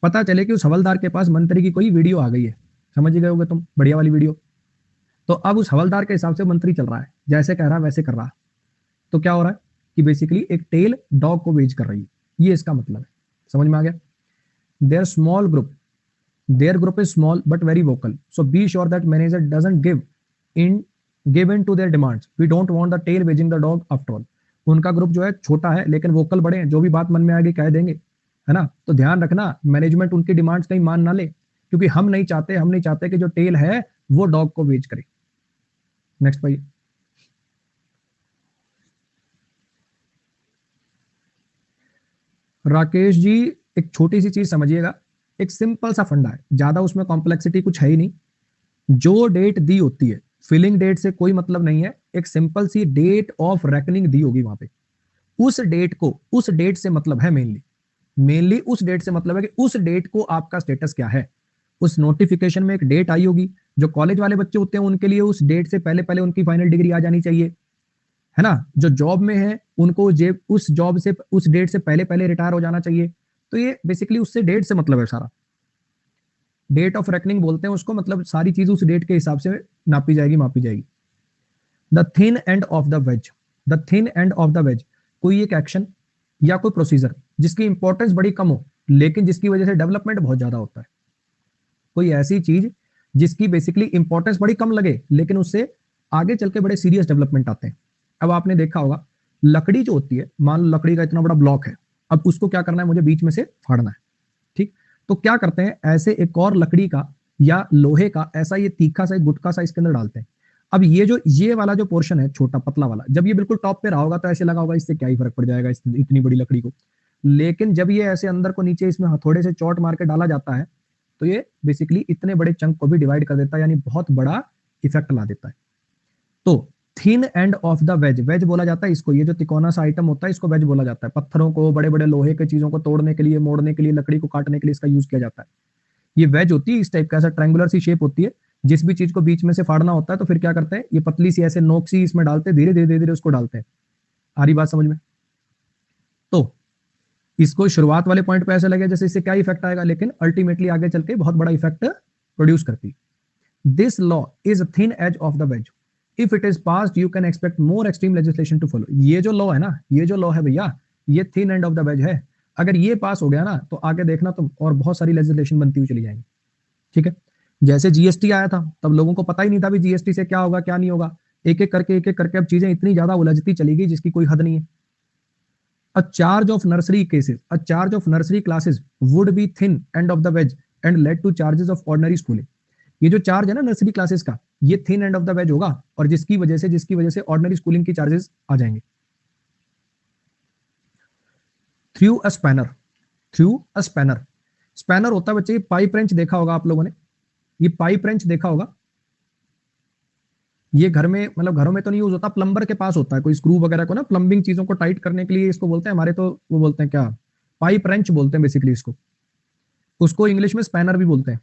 पता चले कि उस हवलदार के पास मंत्री की कोई वीडियो आ गई है, समझ ही गए होगे तुम, बढ़िया वाली वीडियो। तो अब उस हवलदार के हिसाब से मंत्री चल रहा है, जैसे कह रहा है वैसे कर रहा है। तो क्या हो रहा है कि बेसिकली एक टेल डॉग को वेज कर रही है, ये इसका मतलब है। समझ में आ गया? Their group is small but very vocal, so be sure that manager doesn't give in to their demands, we don't want the tail wagging the dog after all. उनका ग्रुप जो है छोटा है लेकिन वोकल बड़े हैं, जो भी बात मन में आएगी कह देंगे, है ना। तो ध्यान रखना मैनेजमेंट उनकी डिमांड्स कहीं मान ना ले, क्योंकि हम नहीं चाहते कि जो टेल है वो डॉग को वेज करे। नेक्स्ट भाई। राकेश जी, एक छोटी सी चीज समझिएगा, एक सिंपल सा फंडा है, ज्यादा उसमें कॉम्प्लेक्सिटी कुछ है ही नहीं। जो डेट दी होती है, फिलिंग डेट से कोई मतलब नहीं है, एक सिंपल सी डेट ऑफ रेकनिंग दी होगी वहां पे, उस डेट से मतलब है मेनली उस डेट से मतलब है कि उस डेट को आपका स्टेटस क्या है। उस नोटिफिकेशन में एक डेट आई होगी, जो कॉलेज वाले बच्चे होते हैं उनके लिए उस डेट से पहले पहले उनकी फाइनल डिग्री आ जानी चाहिए, है ना। जो जॉब में है उनको उस जॉब से उस डेट से पहले पहले रिटायर हो जाना चाहिए। तो ये बेसिकली उससे डेट से मतलब है सारा। डेट ऑफ रेकनिंग बोलते हैं उसको, मतलब सारी चीज उस डेट के हिसाब से मापी जाएगी। The thin end of the veg, कोई एक एक्शन या कोई प्रोसीजर जिसकी इंपॉर्टेंस बड़ी कम हो लेकिन जिसकी वजह से डेवलपमेंट बहुत ज्यादा होता है। कोई ऐसी चीज जिसकी बेसिकली इंपॉर्टेंस बड़ी कम लगे लेकिन उससे आगे चल के बड़े सीरियस डेवलपमेंट आते हैं। अब आपने देखा होगा लकड़ी जो होती है, मान लो लकड़ी का इतना बड़ा ब्लॉक है, अब उसको क्या करना है, मुझे बीच में से फाड़ना है, ठीक। तो क्या करते हैं, ऐसे एक और लकड़ी का या लोहे का ऐसा ये तीखा सा एक गुटका सा इसके अंदर डालते हैं। अब ये वाला जो पोर्शन है छोटा पतला वाला, जब ये बिल्कुल टॉप पे रहा होगा तो ऐसे लगा होगा इससे क्या ही फर्क पड़ जाएगा इतनी बड़ी लकड़ी को, लेकिन जब ये ऐसे अंदर को नीचे इसमें हथौड़े से चोट मार के डाला जाता है तो ये बेसिकली इतने बड़े चंक को भी डिवाइड कर देता है, यानी बहुत बड़ा इफेक्ट ला देता है। तो thin end of the veg बोला जाता है इसको, ये जो तिकोना सा आइटम होता है इसको वेज बोला जाता है। पत्थरों को, बड़े बड़े लोहे के चीजों को तोड़ने के लिए, मोड़ने के लिए, लकड़ी को काटने के लिए इसका यूज किया जाता है। ये वेज होती है, इस टाइप का ऐसा ट्रायंगुलर सी शेप होती है। जिस भी चीज को बीच में से फाड़ना होता है तो फिर क्या करते हैं, ये पतली सी ऐसे नोक सी इसमें डालते हैं, धीरे धीरे धीरे धीरे उसको डालते हैं। आ रही बात समझ में? तो इसको शुरुआत वाले पॉइंट पे ऐसे लगे जैसे इससे क्या इफेक्ट आएगा, लेकिन अल्टीमेटली आगे चल के बहुत बड़ा इफेक्ट प्रोड्यूस करती। This law is thin edge of the wedge, if it is passed you can expect more extreme legislation to follow. ये जो लॉ है ना, ये जो लॉ है भैया, ये thin end of the veg है। अगर ये पास हो गया ना तो आगे देखना तुम और बहुत सारी लेजिस्लेशन बनती हुई चली जाएंगी, ठीक है। जैसे जीएसटी आया था तब लोगों को पता ही नहीं था भी जीएसटी से क्या होगा क्या नहीं होगा, एक एक करके अब चीजें इतनी ज्यादा उलझती चली गई जिसकी कोई हद नहीं है। A charge of nursery classes would be thin end of the wedge and led to charges of ordinary schooling। ये जो चार्ज है ना नर्सरी क्लासेस का, ये thin end of the veg होगा और जिसकी वजह से ऑर्डिनरी स्कूलिंग की चार्जेस आ जाएंगे। थ्रू अ स्पैनर, स्पैनर होता है बच्चे, ये पाइप रेंच देखा होगा आप लोगों ने, ये पाइप रेंच देखा होगा। ये घर में, मतलब घरों में तो नहीं यूज होता, प्लम्बर के पास होता है, कोई स्क्रू वगैरह को ना प्लम्बिंग चीजों को टाइट करने के लिए इसको बोलते हैं, हमारे तो वो बोलते हैं क्या, पाइप रेंच बोलते हैं बेसिकली इसको। उसको इंग्लिश में स्पैनर भी बोलते हैं।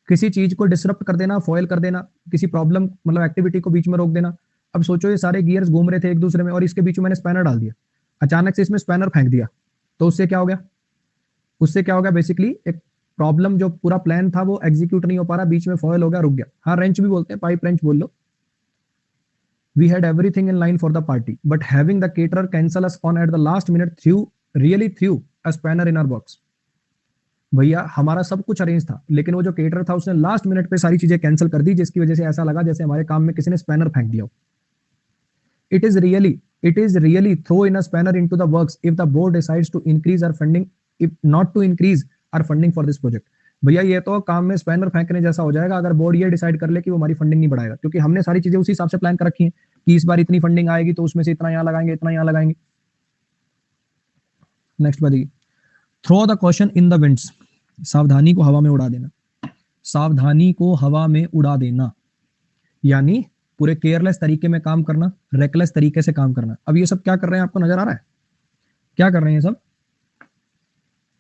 किसी चीज को डिसरप्ट कर देना, फॉयल कर देना, किसी प्रॉब्लम मतलब एक्टिविटी को बीच में रोक देना। अब सोचो ये सारे गियर्स घूम रहे थे एक दूसरे में और इसके बीच में मैंने स्पैनर डाल दिया, अचानक से इसमें स्पैनर फेंक दिया, तो उससे क्या हो गया? उससे क्या हो गया? बेसिकली एक प्रॉब्लम, जो पूरा प्लान था वो एग्जीक्यूट नहीं हो पा रहा, बीच में फॉयल हो गया, रुक गया। हाँ, रेंच भी बोलते हैं, पाइप रेंच बोल लो। We had everything in line for the party, but having the caterer cancel us on at the last minute really threw a spanner in our box. भैया हमारा सब कुछ अरेंज था, लेकिन वो जो केटर था उसने लास्ट मिनट पे सारी चीजें कैंसिल कर दी, जिसकी वजह से ऐसा लगा जैसे हमारे काम में किसी ने स्पैनर फेंक दिया हो। It is really throw in a spanner into the works if the board decides to increase our funding, if not to increase our funding for this project. भैया ये तो काम में स्पैनर फेंकने जैसा हो जाएगा अगर बोर्ड ये डिसाइड कर ले कि वो हमारी फंडिंग नहीं बढ़ाएगा, क्योंकि हमने सारी चीजें उसी हिसाब से प्लान कर रखी हैं कि इस बार इतनी फंडिंग आएगी तो उसमें से इतना यहाँ लगाएंगे, इतना यहाँ लगाएंगे। नेक्स्ट बताइए, throw the question in the winds, सावधानी को हवा में उड़ा देना। सावधानी को हवा में उड़ा देना यानी पूरे केयरलेस तरीके में काम करना, रेकलेस तरीके से काम करना। अब ये सब क्या कर रहे हैं आपको नजर आ रहा है? क्या कर रहे हैं सब?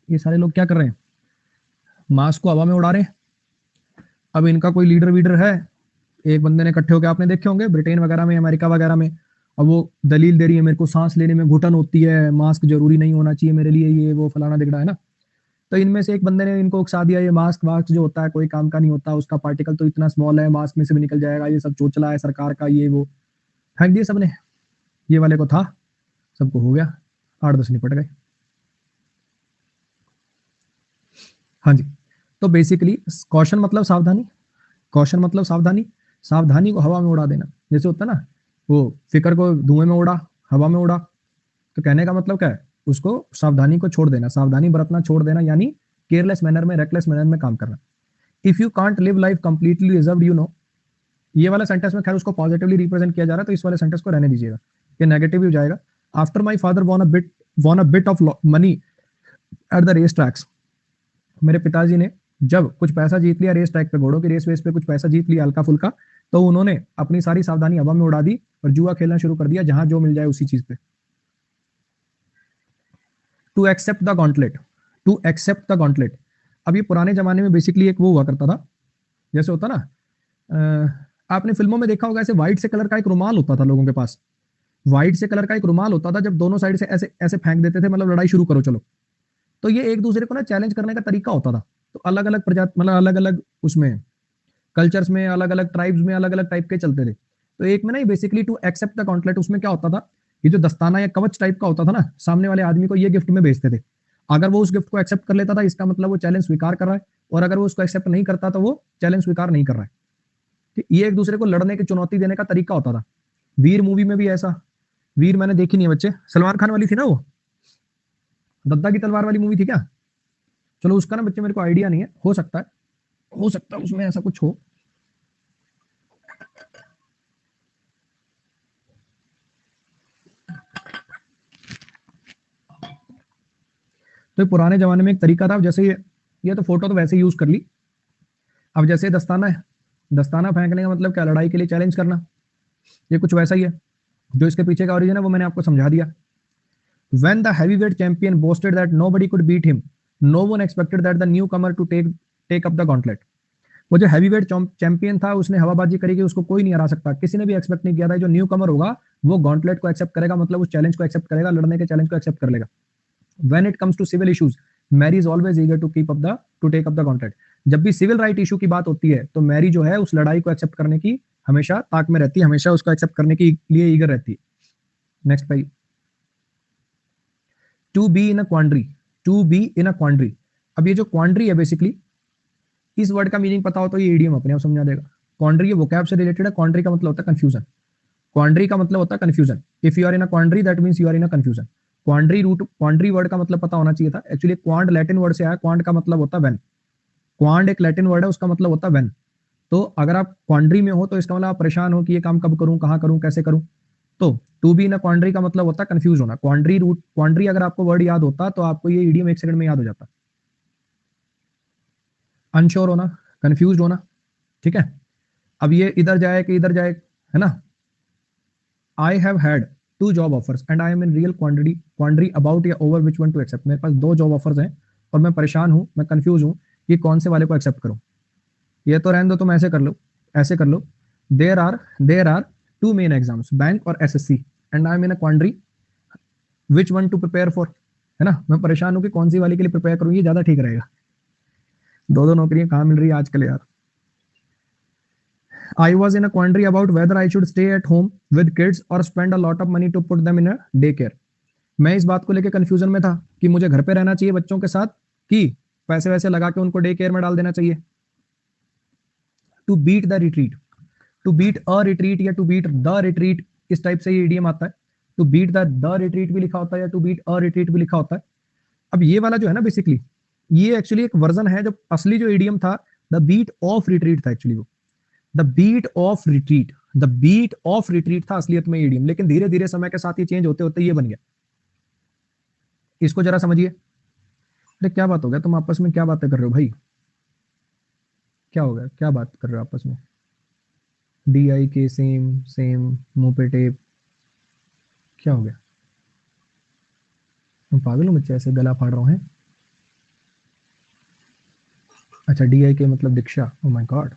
ये सारे लोग क्या कर रहे हैं? मास्क को हवा में उड़ा रहे हैं। अब इनका कोई लीडर वीडर है, एक बंदे ने इकट्ठे होकर, आपने देखे होंगे ब्रिटेन वगैरह में, अमेरिका वगैरह में, अब वो दलील दे रही है मेरे को सांस लेने में घुटन होती है, मास्क जरूरी नहीं होना चाहिए मेरे लिए, ये वो फलाना दिख रहा है ना। तो इनमें से एक बंदे ने इनको उकसा दिया, ये मास्क वास्क जो होता है कोई काम का नहीं होता, उसका पार्टिकल तो इतना स्मॉल है, मास्क में से भी निकल जाएगा, ये सब चोचला है सरकार का, ये वो फेंक दिए सबने। ये वाले को था, सबको हो गया, 8-10 निपट गए। हाँ जी, तो बेसिकली कॉशन मतलब सावधानी, कॉशन मतलब सावधानी, सावधानी को हवा में उड़ा देना। जैसे होता है ना, वो फिकर को धुएं में उड़ा, हवा में उड़ा, तो कहने का मतलब क्या है? उसको सावधानी को छोड़ देना, सावधानी बरतना छोड़ देना, यानी केयरलेस मैनर में, रेकलेस मैनर में काम करना। If you can't live life completely reserved, you know, ये वाला सेंटेंस में खैर उसको पॉजिटिवली रिप्रेजेंट किया जा रहा है, तो इस वाले सेंटेंस को रहने दीजिएगा, ये नेगेटिव ही हो जाएगा। After my father won a bit of money at the race tracks, मेरे पिताजी ने जब कुछ पैसा जीत लिया रेस ट्रैक पे, घोड़ों की रेस वेस पे कुछ पैसा जीत लिया हल्का फुल्का, तो उन्होंने अपनी सारी सावधानी हवा में उड़ा दी और जुआ खेलना शुरू कर दिया, जहां जो मिल जाए उसी चीज पे। To accept the gauntlet, to accept the gauntlet. अब ये पुराने जमाने में बेसिकली एक वो हुआ करता था, जैसे होता ना, आपने फिल्मों में देखा होगा, ऐसे व्हाइट से कलर का एक रुमाल होता था लोगों के पास, व्हाइट से कलर का एक रुमाल होता था, जब दोनों साइड से ऐसे ऐसे फेंक देते थे, मतलब लड़ाई शुरू करो चलो, तो ये एक दूसरे को ना चैलेंज करने का तरीका होता था। तो अलग अलग प्रजाति, मतलब अलग अलग उसमें कल्चर्स में, अलग अलग ट्राइब्स में अलग अलग टाइप के चलते थे। तो एक में ना basically to accept the gauntlet, उसमें क्या होता था, ये जो दस्ताना या कवच टाइप का होता था ना, सामने वाले आदमी को ये गिफ्ट में भेजते थे। अगर वो उस गिफ्ट को एक्सेप्ट कर लेता था, इसका मतलब वो चैलेंज स्वीकार कर रहा है, और अगर वो उसको एक्सेप्ट नहीं करता तो वो चैलेंज स्वीकार नहीं कर रहा है। ये एक दूसरे को लड़ने की चुनौती देने का तरीका होता था। वीर मूवी में भी ऐसा, वीर मैंने देखी नहीं है बच्चे, सलमान खान वाली थी ना वो, दद्दा की तलवार वाली मूवी थी क्या? चलो उसका ना बच्चे मेरे को आइडिया नहीं है, हो सकता है उसमें ऐसा कुछ हो। तो पुराने जमाने में एक तरीका था, जैसे ये तो फोटो तो वैसे यूज कर ली। अब जैसे दस्ताना है, दस्ताना फेंकने का मतलब क्या? लड़ाई के लिए चैलेंज करना। ये कुछ वैसा ही है, जो इसके पीछे का ओरिजिन है वो मैंने आपको समझा दिया। When the heavyweight champion boasted that nobody could beat him, no one expected that the newcomer to take up the gauntlet. वो जो हैवीवेट चैंपियन था उसने हवाबाजी करी कि उसको कोई नहीं हरा सकता, किसी ने भी एक्सपेक्ट नहीं किया था जो न्यू कमर होगा वो गॉन्टलेट को एक्सेप्ट करेगा, मतलब उस चैलेंज को एक्सेप्ट करेगा, लड़ने के चैलेंज को एक्सेप्ट कर लेगा। When it comes to civil issues, Mary is always eager to take up the gauntlet. जब भी सिविल राइट इशू की बात होती है तो मैरी जो है उस लड़ाई को एक्सेप्ट करने की हमेशा ताक में रहती है, हमेशा उसको एक्सेप्ट करने के लिए ईगर रहती है। नेक्स्ट भाई, to be in a quandary, to be in a quandary. अब ये जो क्वांड्री है बेसिकली, इस वर्ड का मीनिंग पता हो तो ये इडियम अपने आप समझा देगा। क्वांड्री ये वोकैब से रिलेटेड है, क्वांड्री का मतलब होता है कंफ्यूजन, क्वांड्री का मतलब होता है confusion. If you are in a quandary that means you are in a confusion. Quandary word का मतलब पता होना चाहिए था, एक्चुअली क्वांड लैटिन वर्ड से आया, क्वांड का मतलब होता है व्हेन, क्वांड एक लैटिन वर्ड है उसका मतलब होता है व्हेन। तो अगर आप क्वांड्री में हो तो इसका मतलब आप परेशान हो कि ये काम कब करूं, कहां करूं, कैसे करूं। तो टू बी इन अ क्वांड्री का मतलब होता है कंफ्यूज होना। क्वांड्री अगर आपको वर्ड याद होता तो आपको ये इडियम एक सेकंड में याद हो जाता। अनश्योर होना, कंफ्यूज होना, ठीक है। अब ये इधर जाए कि इधर जाए, है ना। I have had 2 job offers and I am in real quandary about या over which one to accept. मेरे पास 2 जॉब ऑफर्स हैं और मैं परेशान हूँ, मैं कंफ्यूज हूँ कि कौन से वाले को एक्सेप्ट करूँ। ये तो रहने दो, तुम ऐसे कर लो, ऐसे कर लो। There are two main exams, bank और SSC, and I am in a quandary which one to prepare for, है ना। मैं परेशान हूँ कि कौन सी वाली के लिए प्रिपेयर करूँ, ये ज्यादा ठीक रहेगा। दो दो नौकरियां कहाँ मिल रही है आजकल यार। I was in a quandary about whether I should stay at home with kids or spend a lot of money to put them in a daycare. मैं इस बात को लेकर कंफ्यूजन में था कि मुझे घर पे रहना चाहिए बच्चों के साथ कि पैसे वैसे लगा के उनको डे केयर में डाल देना चाहिए। To beat the retreat, to beat a retreat या टू बीट द रिट्रीट, इस टाइप से ये इडियम आता है। टू बीट द रिट्रीट भी लिखा होता है या टू बीट अ रिट्रीट भी लिखा होता है। अब ये वाला जो है ना, बेसिकली ये एक्चुअली एक वर्जन है, जो असली जो इडियम था द बीट ऑफ रिट्रीट था एक्चुअली वो। The beat of retreat, the beat of retreat था असलियत में इडियम, लेकिन धीरे धीरे समय के साथ ये चेंज होते होते ये बन गया। इसको जरा समझिए। अरे क्या बात हो गया, तुम आपस में क्या बातें कर रहे हो भाई, क्या हो गया, क्या बात कर रहे हो आपस में। डी आई के सेम सेम, मुंह पे टेप, क्या हो गया, तुम पागल हो मुझसे ऐसे गला फाड़ रहा है। अच्छा डी आई के मतलब दीक्षा, ओ माय गॉड।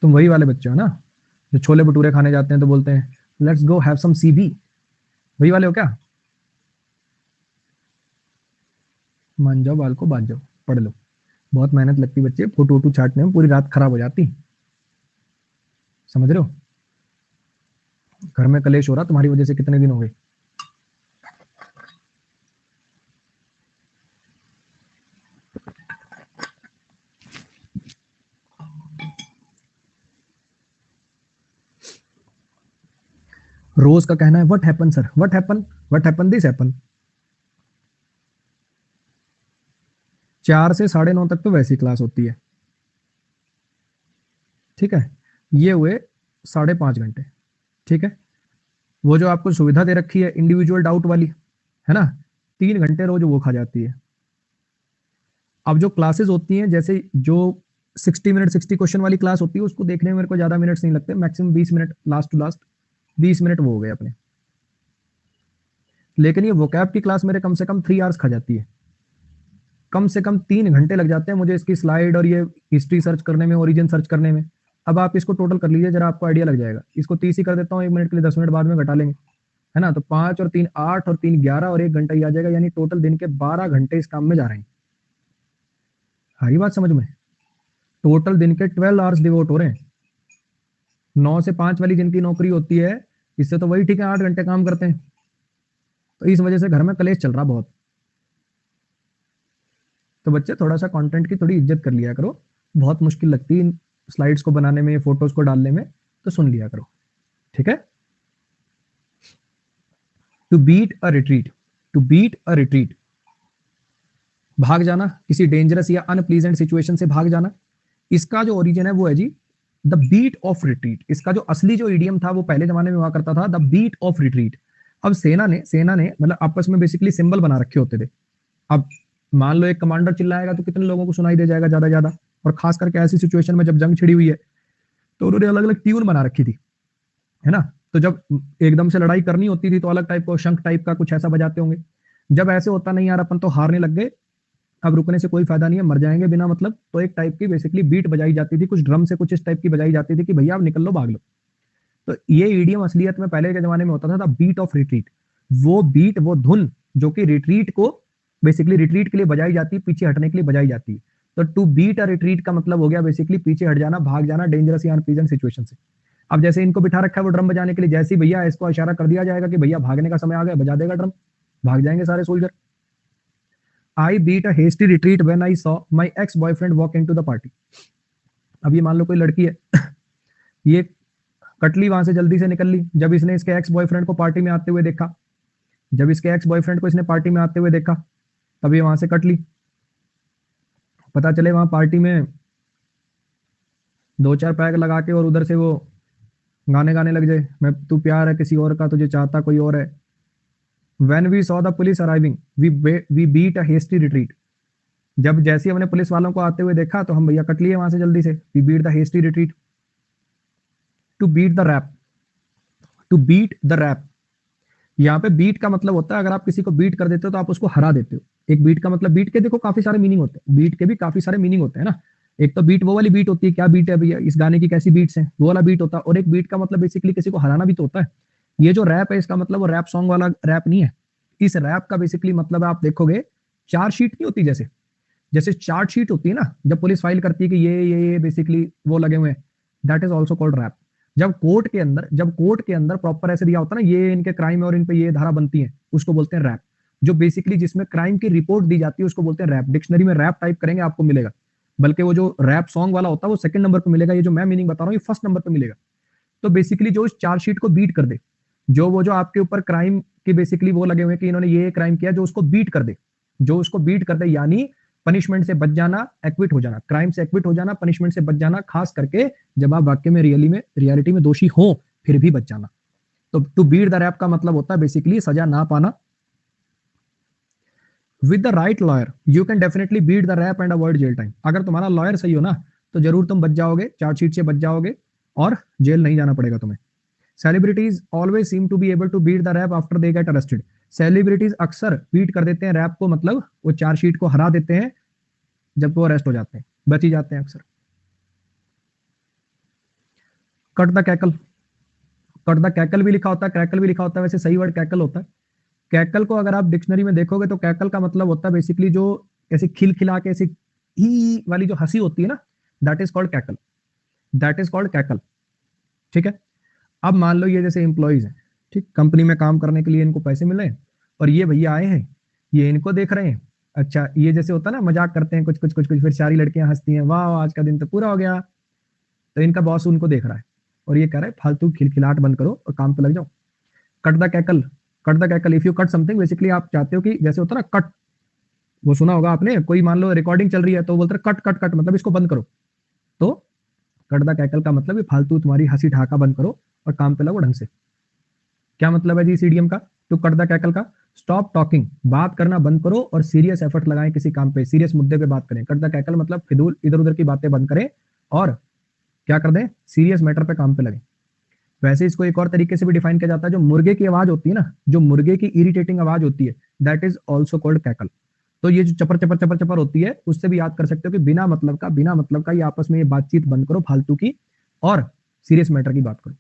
तुम वही वाले बच्चे हो ना जो छोले भटूरे खाने जाते हैं तो बोलते हैं let's go have some CB, वही वाले हो क्या। मान जाओ, बाल को बांध जाओ, पढ़ लो। बहुत मेहनत लगती बच्चे, फोटो वोटो छाटने में पूरी रात खराब हो जाती, समझ रहे हो। घर में कलेश हो रहा तुम्हारी वजह से, कितने दिन हो गए। रोज का कहना है what happen sir, what happen this happen. 4 से 9:30 तक तो वैसी क्लास होती है, ठीक है। ये हुए 5.5 घंटे, ठीक है। वो जो आपको सुविधा दे रखी है इंडिविजुअल डाउट वाली, है ना, 3 घंटे रोज वो खा जाती है। अब जो क्लासेस होती हैं, जैसे जो 60 मिनट 60 क्वेश्चन वाली क्लास होती है, उसको देखने में मेरे को ज्यादा मिनट्स नहीं लगते, maximum 20 minute, last to last 20 minute वो हो गए अपने। लेकिन ये वोकैब की क्लास मेरे कम से कम 3 आवर्स खा जाती है, कम से कम 3 घंटे लग जाते हैं मुझे इसकी स्लाइड और ये हिस्ट्री सर्च करने में, ओरिजिन सर्च करने में। अब आप इसको टोटल कर लीजिए जरा, आपको आइडिया लग जाएगा। इसको 30 ही कर देता हूँ, 1 मिनट के लिए, 10 मिनट बाद में घटा लेंगे, है ना। तो 5 और 3 8 और 3 11 और 1 घंटा ही आ जाएगा, यानी टोटल दिन के 12 घंटे इस काम में जा रहे हैं। हरी बात समझ में, टोटल दिन के 12 आवर्स डिवोट हो रहे हैं। 9 से 5 वाली जिनकी नौकरी होती है, इससे तो वही ठीक है 8 घंटे काम करते हैं। तो इस वजह से घर में कलेश चल रहा बहुत। तो बच्चे थोड़ा सा कंटेंट की थोड़ी इज्जत कर लिया करो, बहुत मुश्किल लगती है स्लाइड्स को बनाने में, फोटोज को डालने में, तो सुन लिया करो, ठीक है। To beat a retreat, to beat a retreat, भाग जाना, किसी डेंजरस या अनप्लीजेंट सिचुएशन से भाग जाना। इसका जो ओरिजिन है वो है जी द बीट ऑफ रिट्रीट। इसका जो असली जो इडियम था वो पहले जमाने में हुआ करता था द बीट ऑफ रिट्रीट। अब सेना ने मतलब आपस में बेसिकली सिंबल बना रखे होते थे। अब मान लो एक कमांडर चिल्लाएगा तो कितने लोगों को सुनाई दे जाएगा ज्यादा ज्यादा, और खास करके ऐसी सिचुएशन में जब जंग छिड़ी हुई है तो उन्होंने अलग अलग ट्यून बना रखी थी, है ना। तो जब एकदम से लड़ाई करनी होती थी तो अलग टाइप का शंख टाइप का कुछ ऐसा बजाते होंगे। जब ऐसे होता नहीं यार अपन तो हारने लग गए, अब रुकने से कोई फायदा नहीं है, मर जाएंगे बिना मतलब, तो एक टाइप की बेसिकली बीट बजाई जाती थी, कुछ ड्रम से कुछ इस टाइप की बजाई जाती थी कि भैया आप निकल लो, भाग लो। तो ये ईडीएम असलियत में पहले के जमाने में होता था बीट ऑफ रिट्रीट। वो बीट, वो धुन जो कि रिट्रीट को बेसिकली रिट्रीट के लिए बजाई जाती है, पीछे हटने के लिए बजाई जाती है। तो टू बीट अ रिट्रीट का मतलब हो गया बेसिकली पीछे हट जाना, भाग जाना डेंजरस या अनप्लीजेंट सिचुएशन से। अब जैसे इनको बिठा रखा है वो ड्रम बजाने के लिए, जैसे ही भैया इसको इशारा कर दिया जाएगा कि भैया भागने का समय आ गया, बजा देगा ड्रम, भाग जाएंगे सारे soldier. I beat a hasty retreat when I saw my ex-boyfriend walk into the party. अब ये मान लो कोई लड़की है ये कटली वहां से जल्दी से निकल ली जब इसने इसके एक्स बॉयफ्रेंड को पार्टी में आते हुए देखा। जब इसके एक्स बॉयफ्रेंड को इसने पार्टी में आते हुए देखा तब ये वहां से कट ली। पता चले वहां पार्टी में 2-4 पैग लगा के और उधर से वो गाने गाने लग जाए, मैं तू प्यार है किसी और का, तुझे चाहता कोई और है। When we saw the police arriving, we beat a hasty retreat. जब जैसे हमने पुलिस वालों को आते हुए देखा तो हम भैया कट लिए वहां से जल्दी से। We beat the hasty retreat. To beat the rap. To beat the rap. यहाँ पे बीट का मतलब होता है अगर आप किसी को बीट कर देते हो तो आप उसको हरा देते हो। एक बीट का मतलब, बीट के देखो काफी सारे मीनिंग होते हैं, बीट के भी काफी सारे मीनिंग होते हैं ना। एक तो बीट वो वाली बीट होती है, क्या बीट है भैया, इस गाने की कैसी बीट्स हैं, वो वाला बीट होता है। और एक बीट का मतलब बेसिकली किसी को हराना भी तो होता है। ये जो रैप है इसका मतलब वो रैप सॉन्ग वाला रैप नहीं है। इस रैप का बेसिकली मतलब आप देखोगे, चार्ज शीट नहीं होती, जैसे जैसे चार्ट शीट होती है ना, जब पुलिस फाइल करती है कि ये बेसिकली वो लगे हुए हैं, that is also called rap. जब कोर्ट के अंदर प्रॉपर ऐसे दिया होता है ना, ये इनके क्राइम और इन पे ये धारा बनती है, उसको बोलते हैं रैप। जो बेसिकली जिसमें क्राइम की रिपोर्ट दी जाती है उसको बोलते हैं रैप। डिक्शनरी में रैप टाइप करेंगे आपको मिलेगा। बल्कि वो जो रैप सॉन्ग वाला होता है वो सेकंड नंबर पे मिलेगा, ये जो मैं मीनिंग बता रहा हूँ ये फर्स्ट नंबर पे मिलेगा। तो बेसिकली जो इस चार्जशीट को बीट कर दे, जो आपके ऊपर क्राइम की बेसिकली वो लगे हुए कि इन्होंने ये क्राइम किया, जो उसको बीट कर दे, यानी पनिशमेंट से बच जाना, एक्विट हो जाना, क्राइम से एक्विट हो जाना, पनिशमेंट से बच जाना, खास करके जब आप वाकई में रियलिटी में दोषी हो फिर भी बच जाना। तो टू बीट द रैप का मतलब होता है बेसिकली सजा ना पाना। With the right lawyer you can definitely beat the rap and avoid jail time. अगर तुम्हारा लॉयर सही हो ना तो जरूर तुम बच जाओगे, चार्जशीट से बच जाओगे और जेल नहीं जाना पड़ेगा तुम्हें। Celebrities always seem to be able to beat the rap after they get arrested. Celebrities अक्सर बीट कर देते हैं रैप को, मतलब वो चार्जशीट को हरा देते हैं जब वो अरेस्ट हो जाते हैं, बच ही जाते हैं अक्सर। Cut the cackle, cut the cackle भी लिखा होता है, क्रैकल भी लिखा होता है, वैसे सही वर्ड कैकल होता है। कैकल को अगर आप डिक्शनरी में देखोगे तो कैकल का मतलब होता है बेसिकली जो ऐसे खिलखिला के ऐसे ही वाली जो हंसी होती है ना, that is called cackle, that is called cackle. ठीक है। अब मान लो ये जैसे एम्प्लॉइज हैं, ठीक, कंपनी में काम करने के लिए इनको पैसे मिले और ये भैया आए हैं, ये इनको देख रहे हैं। अच्छा, ये जैसे होता है ना, मजाक करते हैं कुछ कुछ कुछ कुछ, फिर सारी लड़कियां हंसती हैं, वाह आज का दिन तो पूरा हो गया। तो इनका बॉस उनको देख रहा है और ये कह रहा है फालतू खिलखिलाहट बंद करो और काम पे लग जाओ। Cut the cackle, cut the cackle, if you cut something, basically आप चाहते हो कि जैसे होता है ना कट, वो सुना होगा आपने, कोई मान लो रिकॉर्डिंग चल रही है तो बोलते हैं कट कट कट, मतलब इसको बंद करो। तो कट द कैकल का मतलब फालतू तुम्हारी हंसी ठहाका बंद करो और काम पे लगो ढंग से। क्या मतलब है जी इस इडियम का, टू कट द कैकल का? स्टॉप टॉकिंग, बात करना बंद करो और सीरियस एफर्ट लगाएं किसी काम पे, सीरियस मुद्दे पे बात करें। कट द कैकल मतलब फिजूल इधर उधर की बातें बंद करें और क्या कर दें, सीरियस मैटर पे काम पे लगे। वैसे इसको एक और तरीके से भी डिफाइन किया जाता है, जो मुर्गे की आवाज होती है ना, जो मुर्गे की इरिटेटिंग आवाज होती है, that is also called cackle. तो ये जो चपर चपर चपर चपर होती है उससे भी याद कर सकते हो कि बिना मतलब का ये आपस में ये बातचीत बंद करो फालतू की और सीरियस मैटर की बात करो।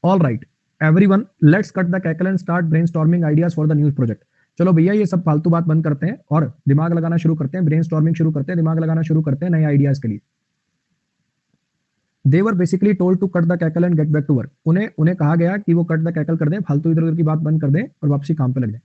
All right everyone, let's cut the cackle and start brainstorming ideas for the news project. चलो भैया ये सब फालतू बात बंद करते हैं और दिमाग लगाना शुरू करते हैं, ब्रेनस्टॉर्मिंग शुरू करते हैं, दिमाग लगाना शुरू करते हैं नए आइडियाज के लिए। They were basically told to cut the cackle and get back to work. उन्हें कहा गया कि वो कट द कैकल कर दें, फालतू इधर उधर की बात बंद कर दें और वापसी काम पे लग जाए।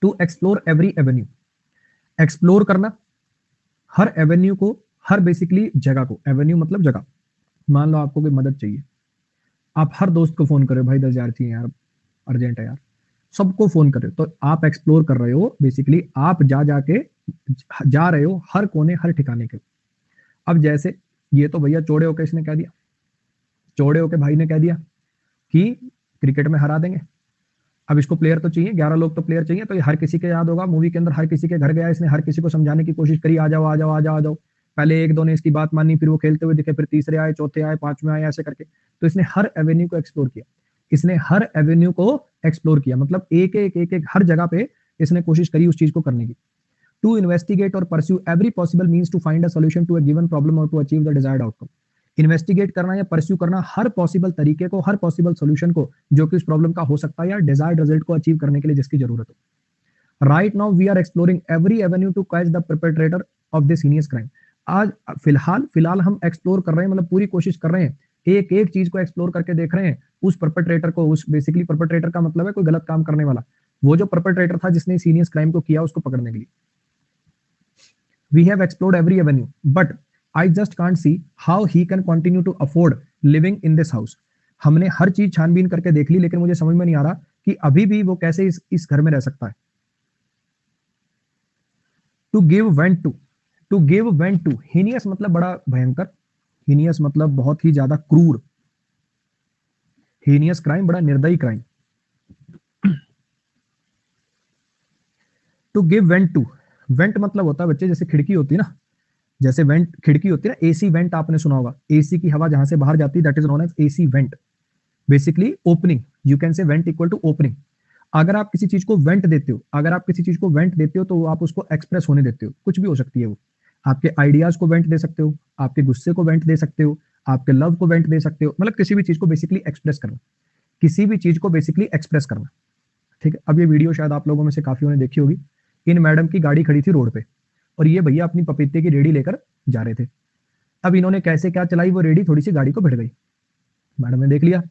To explore every avenue, explore करना हर एवेन्यू को, हर बेसिकली जगह को, एवेन्यू मतलब जगह। मान लो आपको कोई मदद चाहिए, आप हर दोस्त को फोन करो, भाई 10,000 चाहिए यार, अर्जेंट है यार, सबको फोन कर रहे हो, तो आप एक्सप्लोर कर रहे हो, बेसिकली आप जा रहे हो हर कोने हर ठिकाने के। अब जैसे ये तो भैया चौड़े होके इसने कह दिया, चौड़े होके भाई ने कह दिया कि क्रिकेट में हरा देंगे। अब इसको प्लेयर तो चाहिए, 11 लोग तो प्लेयर चाहिए, तो ये हर किसी के याद होगा, मूवी के अंदर हर किसी के घर गया, इसने हर किसी को समझाने की कोशिश करी, आ जाओ आ जाओ आ जाओ आ जाओ। पहले एक दो ने इसकी बात मानी, फिर वो खेलते हुए दिखे, फिर तीसरे आए, चौथे आए, पांचवें आए, ऐसे करके। तो इसने हर एवेन्यू को एक्सप्लोर किया, इसने हर एवेन्यू को एक्सप्लोर किया, मतलब एक एक हर जगह पे इसने कोशिश करी उस चीज को करने की। टू इन्वेस्टिगेट और pursue every possible means to find a solution to a given problem और to achieve the desired outcome. Investigate करना या परस्यू करना हर पॉसिबल तरीके को, हर पॉसिबल सॉल्यूशन को जो कि उस प्रॉब्लम का हो सकता है या डिजायर्ड रिजल्ट को अचीव करने के लिए जिसकी जरूरत हो। Right now we are exploring every avenue to catch the perpetrator of this heinous crime. आज फिलहाल हम एक्सप्लोर कर रहे हैं, मतलब पूरी कोशिश कर रहे हैं, एक एक चीज को एक्सप्लोर करके देख रहे हैं उस परपेट्रेटर को, उस बेसिकली परपेट्रेटर का मतलब है कोई गलत काम करने वाला, वो जो परपेट्रेटर था जिसने सीनियस क्राइम को किया उसको पकड़ने के लिए। We have explored every avenue, but I just can't see how he can continue to afford living in this house. हमने हर चीज छानबीन करके देख ली, लेकिन मुझे समझ में नहीं आ रहा कि अभी भी वो कैसे इस घर में रह सकता है। To give vent to, to give vent to, heinous मतलब बड़ा भयंकर, heinous मतलब बहुत ही ज्यादा क्रूर, heinous crime बड़ा निर्दयी crime. To give vent to, vent मतलब होता है बच्चे जैसे खिड़की होती है ना, जैसे वेंट खिड़की होती है ना, एसी वेंट आपने सुना होगा, एसी की हवा जहां से बाहर जाती है that is known as AC vent, basically opening, you can say vent equal to opening. अगर आप किसी चीज को वेंट देते हो, अगर आप किसी चीज को वेंट देते हो तो आप उसको एक्सप्रेस होने देते हो, कुछ भी हो सकती है वो, आपके आइडियाज को वेंट दे सकते हो, आपके गुस्से को वेंट दे सकते हो, आपके लव को वेंट दे सकते हो, मतलब किसी भी चीज को बेसिकली एक्सप्रेस करना, किसी भी चीज को बेसिकली एक्सप्रेस करना। ठीक है, अब ये वीडियो शायद आप लोगों में से काफियों ने देखी होगी। इन मैडम की गाड़ी खड़ी थी रोड पे और ये भैया अपनी पपीते की रेडी लेकर जा रहे थे। अब इन्होंने कैसे क्या चलाई वो रेडी, थोड़ी सी गाड़ी को भिड़ गई, मैडम ने देख लिया,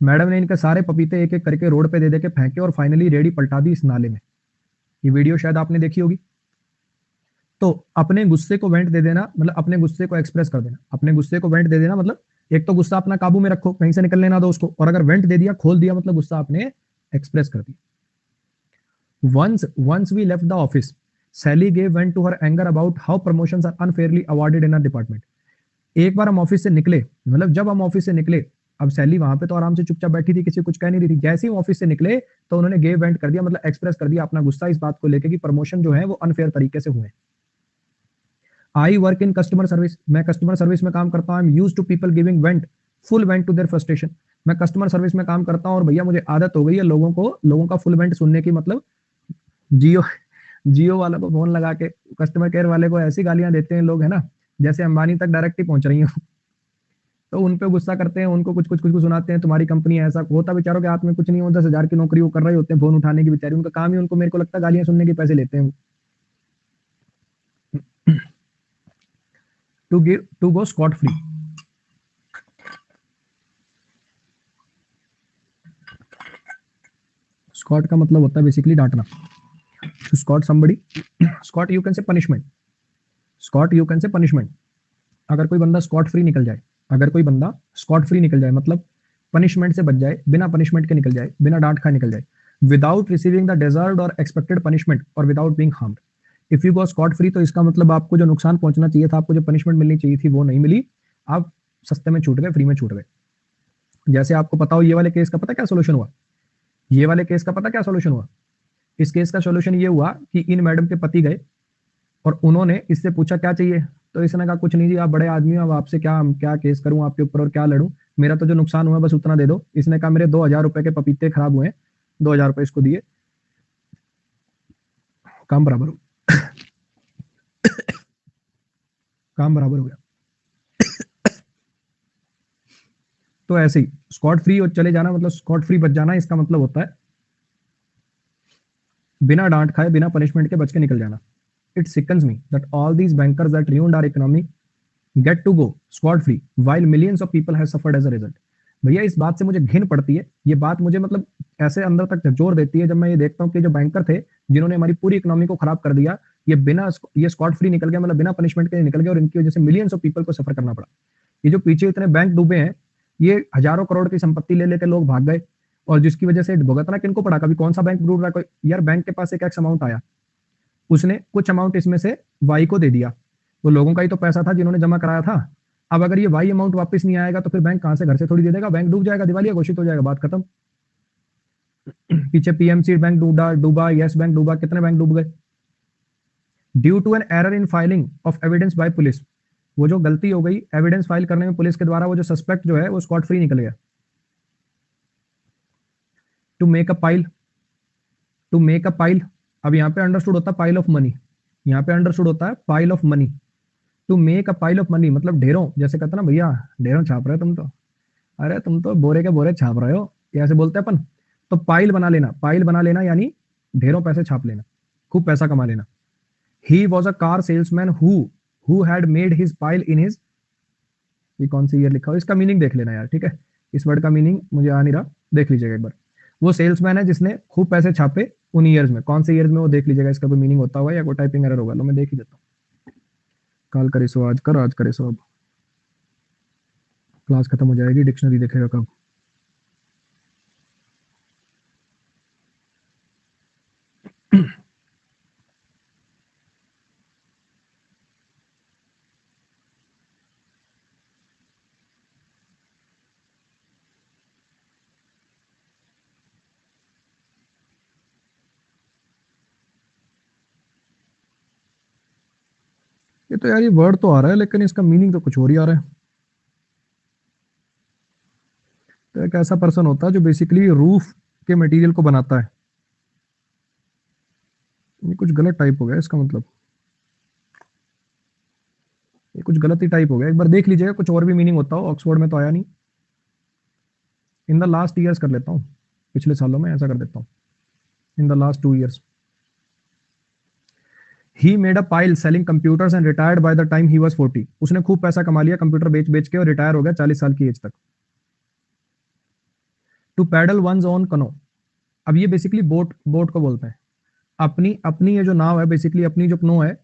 मैडम ने इनके सारे पपीते एक एक करके रोड पे दे दे के फेंके और फाइनली रेडी पलटा दी इस नाले में। ये वीडियो शायद आपने देखी होगी। तो अपने गुस्से को वेंट दे देना मतलब अपने गुस्से को एक्सप्रेस कर देना, अपने गुस्से को वेंट दे देना मतलब एक तो गुस्सा अपना काबू में रखो, कहीं से निकलने ना दो उसको, और अगर वेंट दे दिया, खोल दिया, मतलब गुस्सा आपने एक्सप्रेस कर दिया। Once we left the office, Sally gave vent to her anger about how promotions are unfairly awarded in our department. एक बार हम ऑफिस से निकले, मतलब जब हम ऑफिस से निकले, अब सैली वहां पे तो आराम से चुपचाप बैठी थी, किसी कुछ कह नहीं रही थी, जैसे ही ऑफिस से निकले तो उन्होंने गेव वेंट कर दिया, मतलब एक्सप्रेस कर दिया अपना गुस्सा इस बात को लेकर कि प्रमोशन जो है वो अनफेयर तरीके से हुए। I work in customer service, मैं कस्टमर सर्विस में काम करता हूँ, I am used to people giving vent full vent to their frustration. मैं कस्टमर सर्विस में काम करता हूँ और भैया मुझे आदत हो गई है लोगों का फुल वेंट सुनने की, मतलब जियो जियो वालों को फोन लगा के कस्टमर केयर वाले को ऐसी गालियां देते हैं लोग, है ना, जैसे अंबानी तक डायरेक्ट ही पहुंच रही हो। तो उन पे गुस्सा करते हैं, उनको कुछ सुनाते हैं, तुम्हारी कंपनी ऐसा होता, बेचारों के हाथ में कुछ नहीं हो, 10,000 की नौकरी वो कर रहे होते हैं, फोन उठाने की बेचारी उनका काम ही, उनको मेरे को लगता है गालियां सुनने के पैसे लेते हैं। To go scot free, scot का मतलब होता है बेसिकली डांटना, to scot somebody, scot you can say punishment, scot you can say punishment. अगर कोई बंदा स्कॉट फ्री निकल जाए, अगर कोई बंदा स्कॉट फ्री निकल जाए मतलब पनिशमेंट से बच जाए, बिना पनिशमेंट के निकल जाए, बिना डांट खाए निकल जाए, विदाउट रिसीविंग द डिजर्व्ड और एक्सपेक्टेड पनिशमेंट और without being harmed. If you go scot free तो इसका मतलब आपको जो नुकसान पहुंचना चाहिए था, आपको जो पनिशमेंट मिलनी चाहिए थी वो नहीं मिली, आप सस्ते में छूट गए, फ्री में छूट गए। जैसे आपको पता हो ये वाले केस का पता क्या सोल्यूशन हुआ, ये वाले केस का पता क्या सोल्यूशन हुआ, इस केस का सोल्यूशन ये हुआ कि इन मैडम के पति गए और उन्होंने इससे पूछा क्या चाहिए, तो इसने कहा कुछ नहीं जी, आप बड़े आदमी हो, अब आपसे क्या क्या केस करूं आपके ऊपर और क्या लड़ूं, मेरा तो जो नुकसान हुआ बस उतना दे दो। इसने कहा मेरे 2,000 रुपए के पपीते खराब हुए, 2,000 रुपए इसको दिए, काम बराबर हो, काम बराबर हो गया। तो ऐसे ही स्कॉट फ्री और चले जाना, मतलब स्कॉट फ्री बच जाना, इसका मतलब होता है बिना डांट खाए, बिना पनिशमेंट के बच के निकल जाना। It sickens me that all these bankers that ruined our economy get to go scot free while millions of people have suffered as a result. भैया इस बात से मुझे घिन पड़ती है, ये बात मुझे मतलब ऐसे अंदर तक झकझोर देती है जब मैं ये देखता हूँ कि जो बैंकर थे जिन्होंने हमारी पूरी इकोनॉमी को खराब कर दिया, ये स्क्वाड फ्री निकल गया, मतलब बिना पनिशमेंट के निकल गया और इनकी वजह से मिलियंस ऑफ पीपल को सफर करना पड़ा। ये जो पीछे इतने बैंक डूबे हैं, ये हजारों करोड़ की संपत्ति ले लेकर लोग भाग गए और जिसकी वजह से भुगतना किनको पड़ा, कभी कौन सा बैंक डूब रहा है, कोई यार बैंक के पास एक एक्स अमाउंट आया, उसने कुछ अमाउंट इसमें से वाई को दे दिया, वो लोगों का ही तो पैसा था जिन्होंने जमा कराया था। अब अगर ये वाई अमाउंट वापस नहीं आएगा तो फिर बैंक कहां से घर से थोड़ी दे देगा, बैंक डूब जाएगा, दिवालिया घोषित हो जाएगा, बात खत्म। पीछे पीएमसी बैंक डूबा डूबा यस बैंक डूबा, कितने बैंक डूब गए due to an error in filing of evidence by police. वो जो गलती हो गई एविडेंस फाइल करने में पुलिस के द्वारा, वो जो सस्पेक्ट जो है वो स्कॉट फ्री निकल गया। To make a pile, to make a pile, अब यहाँ पे अंडरस्टूड होता है पाइल ऑफ मनी, यहाँ पे अंडरस्टूड होता है pile of money. To make a pile of money मतलब ढेरों, जैसे कहते ना भैया ढेरों छाप रहे हो तुम तो, अरे तुम तो बोरे के बोरे छाप रहे हो, ऐसे बोलते हैं अपन। तो पाइल बना लेना, पाइल बना लेना यानी ढेरों पैसे छाप लेना, खूब पैसा कमा लेना। He was a car salesman who had made his pile in his, ये कौन सी ईयर लिखा हो, इसका मीनिंग देख लेना यार, ठीक है, इस वर्ड का मीनिंग मुझे आ नहीं रहा, देख लीजिएगा एक बार। वो सेल्समैन है जिसने खूब पैसे छापे उन ईयर्स में, कौन से ईयर्स में वो देख लीजिएगा, इसका कोई मीनिंग होता होगा या कोई टाइपिंग एरर होगा, लो मैं देख ही देता हूँ। काल करे सो आज कर, आज करे सो अब, क्लास खत्म हो जाएगी, डिक्शनरी देखेगा कब। ये तो यार ये वर्ड तो आ रहा है लेकिन इसका मीनिंग तो कुछ और ही आ रहा है। तो एक ऐसा पर्सन होता है जो बेसिकली रूफ के मटेरियल को बनाता है। ये कुछ गलत टाइप हो गया इसका मतलब, ये कुछ गलत ही टाइप हो गया। एक बार देख लीजिएगा कुछ और भी मीनिंग होता हो, ऑक्सफोर्ड में तो आया नहीं। इन द लास्ट ईयर्स कर लेता हूँ, पिछले सालों में ऐसा कर देता हूँ, in the last 2 years he made a pile selling computers and retired by the time he was 40। उसने खूब पैसा कमा लिया कंप्यूटर बेच बेच के और रिटायर हो गया 40 साल की एज तक। टू पैडल वंस ओन कनो, अब ये बेसिकली बोट, बोट को बोलते हैं। अपनी अपनी ये जो नाव है, बेसिकली अपनी जो कनो है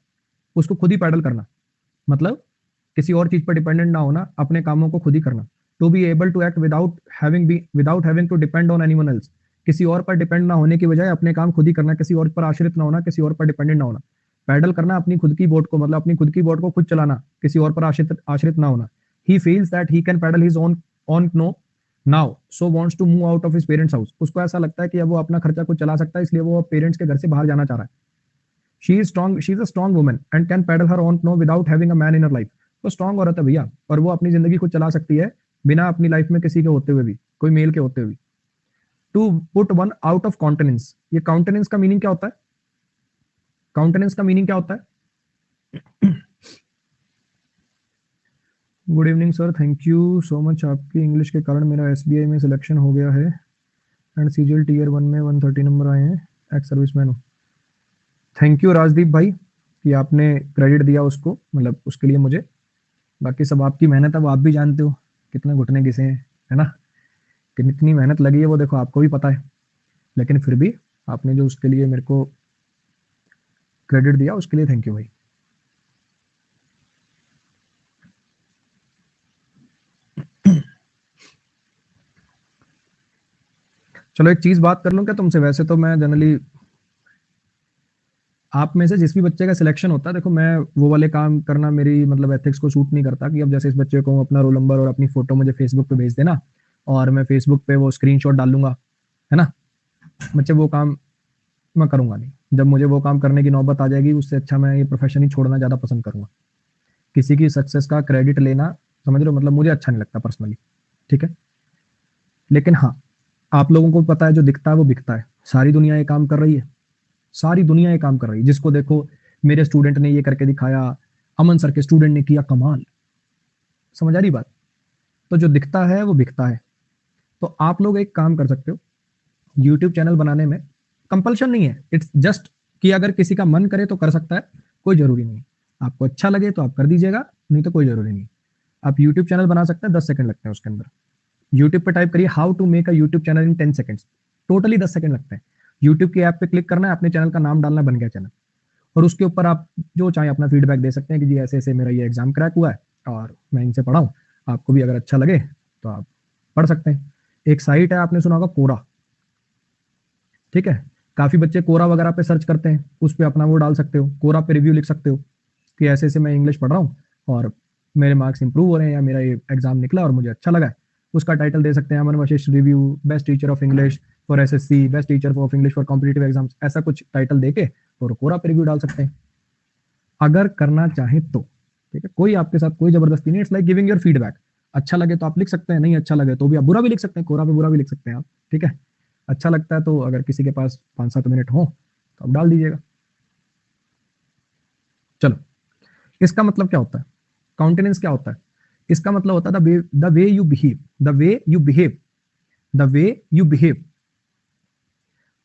उसको खुद ही पैडल करना, मतलब किसी और चीज पर डिपेंडेंट ना होना, अपने कामों को खुद ही करना। To be able to act without having to depend on anyone else, किसी और पर डिपेंड ना होने की बजाय अपने काम खुद ही करना, किसी और पर आश्रित ना होना, किसी और पर डिपेंडेंट ना होना। पैडल करना अपनी खुद की बोट को, मतलब अपनी खुद की बोट को खुद चलाना, किसी और पर आश्रित ना होना। He feels that he can paddle his own canoe now so wants to move out of his parents house. उसको ऐसा लगता है कि अब वो अपना खर्चा खुद चला सकता है, इसलिए वो पेरेंट्स के घर से बाहर जाना चाह रहा है। She is a strong woman and can paddle her own canoe without having a man in her life. तो स्ट्रॉन्ग औरत है भैया, और वो अपनी जिंदगी खुद चला सकती है बिना अपनी लाइफ में किसी के होते हुए भी, कोई मेल के होते हुए भी। To put one out of countenance, ये काउंटेनेंस का मीनिंग क्या होता है? काउंटेनेंस का मीनिंग क्या होता है? Good evening sir, thank you so much. आपकी इंग्लिश के कारण मेरा एसबीआई में सिलेक्शन हो गया है एंड सीजीएल टीयर 1 में 130 नंबर आए हैं, एक्स सर्विसमैन हूँ। थैंक यू राजदीप भाई कि आपने क्रेडिट दिया उसको, मतलब उसके लिए मुझे। बाकी सब आपकी मेहनत है, वो आप भी जानते हो कितने घुटने घिसे हैं, है ना, कितनी मेहनत लगी है वो देखो, आपको भी पता है। लेकिन फिर भी आपने जो उसके लिए मेरे को क्रेडिट दिया उसके लिए थैंक यू भाई। चलो एक चीज बात कर लूं क्या तुमसे? वैसे तो मैं जनरली आप में से जिस भी बच्चे का सिलेक्शन होता है, देखो मैं वो वाले काम करना मेरी मतलब एथिक्स को सूट नहीं करता कि अब जैसे इस बच्चे को अपना रोल नंबर और अपनी फोटो मुझे फेसबुक पे भेज देना और मैं फेसबुक पे वो स्क्रीनशॉट डाल लूंगा, है ना। बच्चे वो काम मैं करूंगा नहीं। जब मुझे वो काम करने की नौबत आ जाएगी, उससे अच्छा मैं ये प्रोफेशन ही छोड़ना ज्यादा पसंद करूंगा। किसी की सक्सेस का क्रेडिट लेना, समझ लो, मतलब मुझे अच्छा नहीं लगता पर्सनली, ठीक है। लेकिन हाँ, आप लोगों को पता है जो दिखता है वो बिकता है। सारी दुनिया ये काम कर रही है, सारी दुनिया ये काम कर रही है। जिसको देखो, मेरे स्टूडेंट ने ये करके दिखाया, अमन सर के स्टूडेंट ने किया कमाल, समझ आ रही बात? तो जो दिखता है वो बिकता है। तो आप लोग एक काम कर सकते हो, यूट्यूब चैनल बनाने में कंपल्शन नहीं है, इट्स जस्ट कि अगर किसी का मन करे तो कर सकता है, कोई जरूरी नहीं। आपको अच्छा लगे तो आप कर दीजिएगा, नहीं तो कोई जरूरी नहीं। आप यूट्यूब चैनल बना सकते हैं, 10 सेकंड लगते हैं उसके अंदर। यूट्यूब पे टाइप करिए how to make a YouTube channel in 10 seconds, totally 10 second लगते हैं। यूट्यूब की ऐप पे क्लिक करना है, अपने चैनल का नाम डालना, बन गया चैनल। और उसके ऊपर आप जो चाहे अपना फीडबैक दे सकते हैं कि जी ऐसे ऐसे मेरा ये एग्जाम क्रैक हुआ है और मैं इनसे पढ़ा हूँ, आपको भी अगर अच्छा लगे तो आप पढ़ सकते हैं। एक साइट है, आपने सुना होगा कोरा, ठीक है। काफी बच्चे कोरा वगैरह पे सर्च करते हैं, उस पर अपना वो डाल सकते हो, कोरा पे रिव्यू लिख सकते हो कि ऐसे ऐसे मैं इंग्लिश पढ़ रहा हूँ और मेरे मार्क्स इंप्रूव हो रहे हैं या मेरा ये एग्जाम निकला और मुझे अच्छा लगा है। उसका टाइटल दे सकते हैं Aman Vashishtha review best teacher of English for SSC, best teacher of English for competitive exams, ऐसा कुछ टाइटल देके और कोरा पे रिव्यू डाल सकते हैं अगर करना चाहे तो, ठीक है। कोई आपके साथ कोई जबरदस्ती नहीं, it's like giving your feedback. अच्छा लगे तो आप लिख सकते हैं, नहीं अच्छा लगे तो भी आप बुरा भी लिख सकते हैं, कोरा पे बुरा भी लिख सकते हैं आप, ठीक है। अच्छा लगता है तो अगर किसी के पास 5-7 मिनट हो तो आप डाल दीजिएगा। चलो, इसका मतलब क्या होता है? काउंटेनेंस क्या होता है? इसका मतलब होता है the way you behave, the way you behave, the way you behave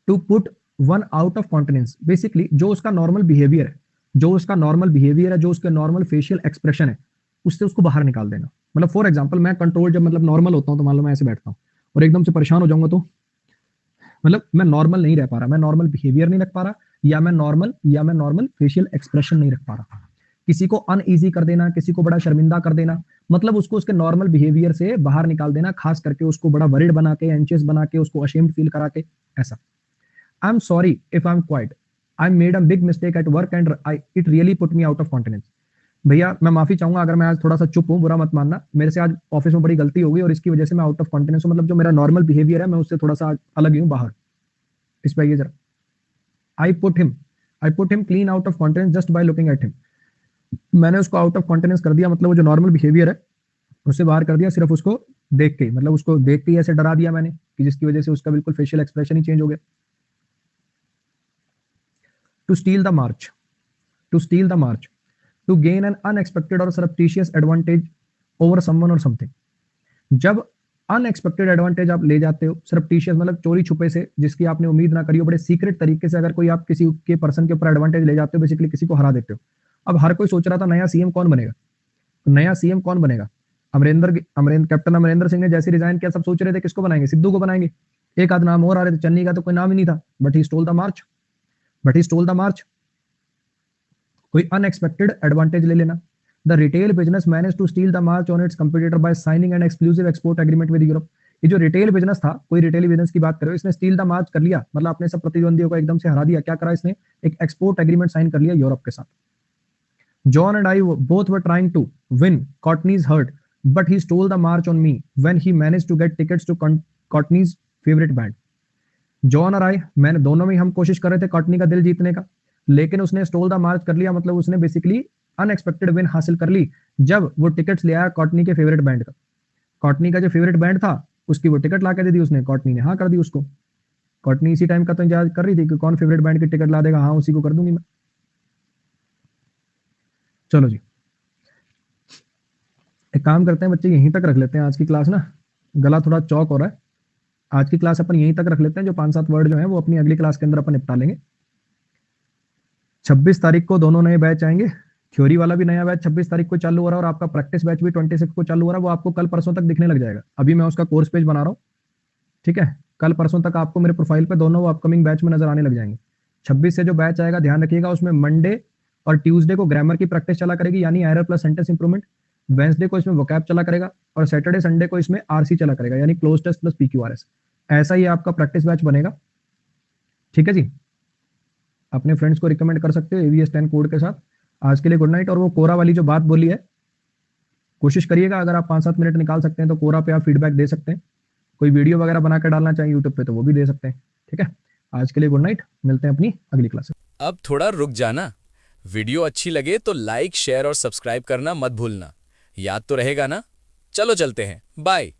to put one out of countenance. Basically जो उसका नॉर्मल बिहेवियर है, जो उसका नॉर्मल बिहेवियर है, जो उसके नॉर्मल फेशियल एक्सप्रेशन है, उससे उसको बाहर निकाल देना। मतलब फॉर एग्जाम्पल मैं कंट्रोल जब मतलब नॉर्मल होता हूँ तो मान लो मैं ऐसे बैठता हूँ और एकदम से परेशान हो जाऊंगा, तो मतलब मैं नॉर्मल नहीं रह पा रहा, मैं नॉर्मल बिहेवियर नहीं रख पा रहा, या मैं नॉर्मल फेशियल एक्सप्रेशन नहीं रख पा रहा। किसी को अनईजी कर देना, किसी को बड़ा शर्मिंदा कर देना, मतलब उसको उसके नॉर्मल बिहेवियर से बाहर निकाल देना, खास करके उसको बड़ा वरिड बना के, एंशियस बना के, उसको अशेम्ड फील करा के, ऐसा। I am sorry if I am quite, I made a big mistake at work and it really put me out of confidence. भैया मैं माफी चाहूंगा अगर मैं आज थोड़ा सा चुप हूँ, बुरा मत मानना, मेरे से आज ऑफिस में बड़ी गलती हो गई और इसकी वजह से मैं आउट ऑफ कॉन्फिडेंस हूँ, मतलब जो मेरा नॉर्मल बिहेवियर है मैं उससे थोड़ा सा अलग ही हूँ बाहर। इस पे आइए जरा। I put him clean out of confidence just by looking at him. मैंने उसको आउट ऑफ कॉन्टेनेंस कर दिया, मतलब वो जो नॉर्मल बिहेवियर है उससे बाहर कर दिया, सिर्फ उसको देख के, मतलब उसको देख के ही ऐसे डरा दिया मैंने कि जिसकी वजह से उसका बिल्कुल फेशियल एक्सप्रेशन ही चेंज हो गया। To steal the march, to steal the march, to gain an unexpected or surreptitious advantage over someone or something. जब अनएक्सपेक्टेड एडवांटेज आप ले जाते हो, सरप्टिशियस मतलब चोरी छुपे से, जिसकी आपने उम्मीद ना करी हो, बड़े सीक्रेट तरीके से अगर कोई आप किसी के पर्सन के ऊपर एडवांटेज ले जाते हो, बेसिकली किसी को हरा देते हो। अब हर कोई सोच रहा था नया सीएम कौन बनेगा, नया सीएम कौन बनेगा। कैप्टन अमरिंदर सिंह ने जैसे रिजाइन किया, सब सोच रहे थे किसको बनाएंगे, सिद्धू को बनाएंगे। एक आध नाम और आ रहे थे, चन्नी का तो कोई नाम ही नहीं था, but he stole the march, but he stole the march. कोई अनएक्सपेक्टेड एडवांटेज ले लेना। The retail business manage to steal the march on its competitor by signing an exclusive export agreement with Europe. ये जो retail business था, कोई retail business की बात करो, इसने स्टील द मार्च कर लिया, मतलब अपने सब प्रतिद्वंदियों को एकदम से हरा दिया। क्या करा इसने, एक एक्सपोर्ट एग्रीमेंट साइन कर लिया यूरोप के साथ। John and I both were trying to win Courtney's heart, but he stole the march on me when he managed to get tickets to Courtney's favorite band. John और आई, मैंने दोनों में हम कोशिश कर रहे थे कॉटनी का दिल जीतने का, लेकिन उसने स्टोल द मार्च कर लिया, मतलब उसने बेसिकली अनएक्सपेक्टेड विन हासिल कर ली जब वो टिकट्स ले आया कॉटनी के फेवरेट बैंड का। कॉटनी का जो फेवरेट बैंड था उसकी वो टिकट ला के दे दी उसने, कॉटनी ने हाँ कर दी उसको। कॉटनी इसी टाइम का तो इंतजार कर रही थी कि कौन फेवरेट बैंड की टिकट ला देगा, हाँ उसी को कर दूंगी मैं। चलो जी, एक काम करते हैं बच्चे, यहीं तक रख लेते हैं आज की क्लास ना, गला थोड़ा चौक हो रहा है। आज की क्लास अपन यहीं तक रख लेते हैं, जो 5-7 वर्ड जो है वो अपनी अगली क्लास के अंदर अपन निपटा लेंगे। 26 तारीख को दोनों नए बैच आएंगे, थ्योरी वाला भी नया बैच 26 तारीख को चालू हो रहा है, और आपका प्रैक्टिस बैच भी 26 को चालू हो रहा है। वो आपको कल परसों तक दिखने लग जाएगा, अभी मैं उसका कोर्स पेज बना रहा हूँ, ठीक है। कल परसों तक आपको मेरे प्रोफाइल पे दोनों अपकमिंग बैच में नजर आने लग जाएंगे। 26 से जो बैच आएगा ध्यान रखिएगा, उसमें मंडे और ट्यूसडे को ग्रामर की प्रैक्टिस चला करेगी, यानी error plus sentence improvement. Wednesday को इसमें वोकैब चला करेगा, और सैटरडे संडे को इसमें आरसी चला करेगा, यानी क्लोज टेस्ट प्लस पीक्यूआरएस। ऐसा ही आपका प्रैक्टिस बैच बनेगा, ठीक है जी। अपने फ्रेंड्स को रिकमेंड कर सकते हो AVS 10 कोड के साथ। आज के लिए गुड नाइट। और वो कोरा वाली जो बात बोली है, कोशिश करिएगा अगर आप 5-7 मिनट निकाल सकते हैं तो कोरा पे आप फीडबैक दे सकते हैं। कोई वीडियो वगैरह बना कर डालना चाहिए यूट्यूब पे तो वो भी दे सकते हैं, ठीक है। आज के लिए गुड नाइट, मिलते हैं अपनी अगली क्लास में। अब थोड़ा रुक जाना, वीडियो अच्छी लगे तो लाइक शेयर और सब्सक्राइब करना मत भूलना। याद तो रहेगा ना? चलो चलते हैं, बाय।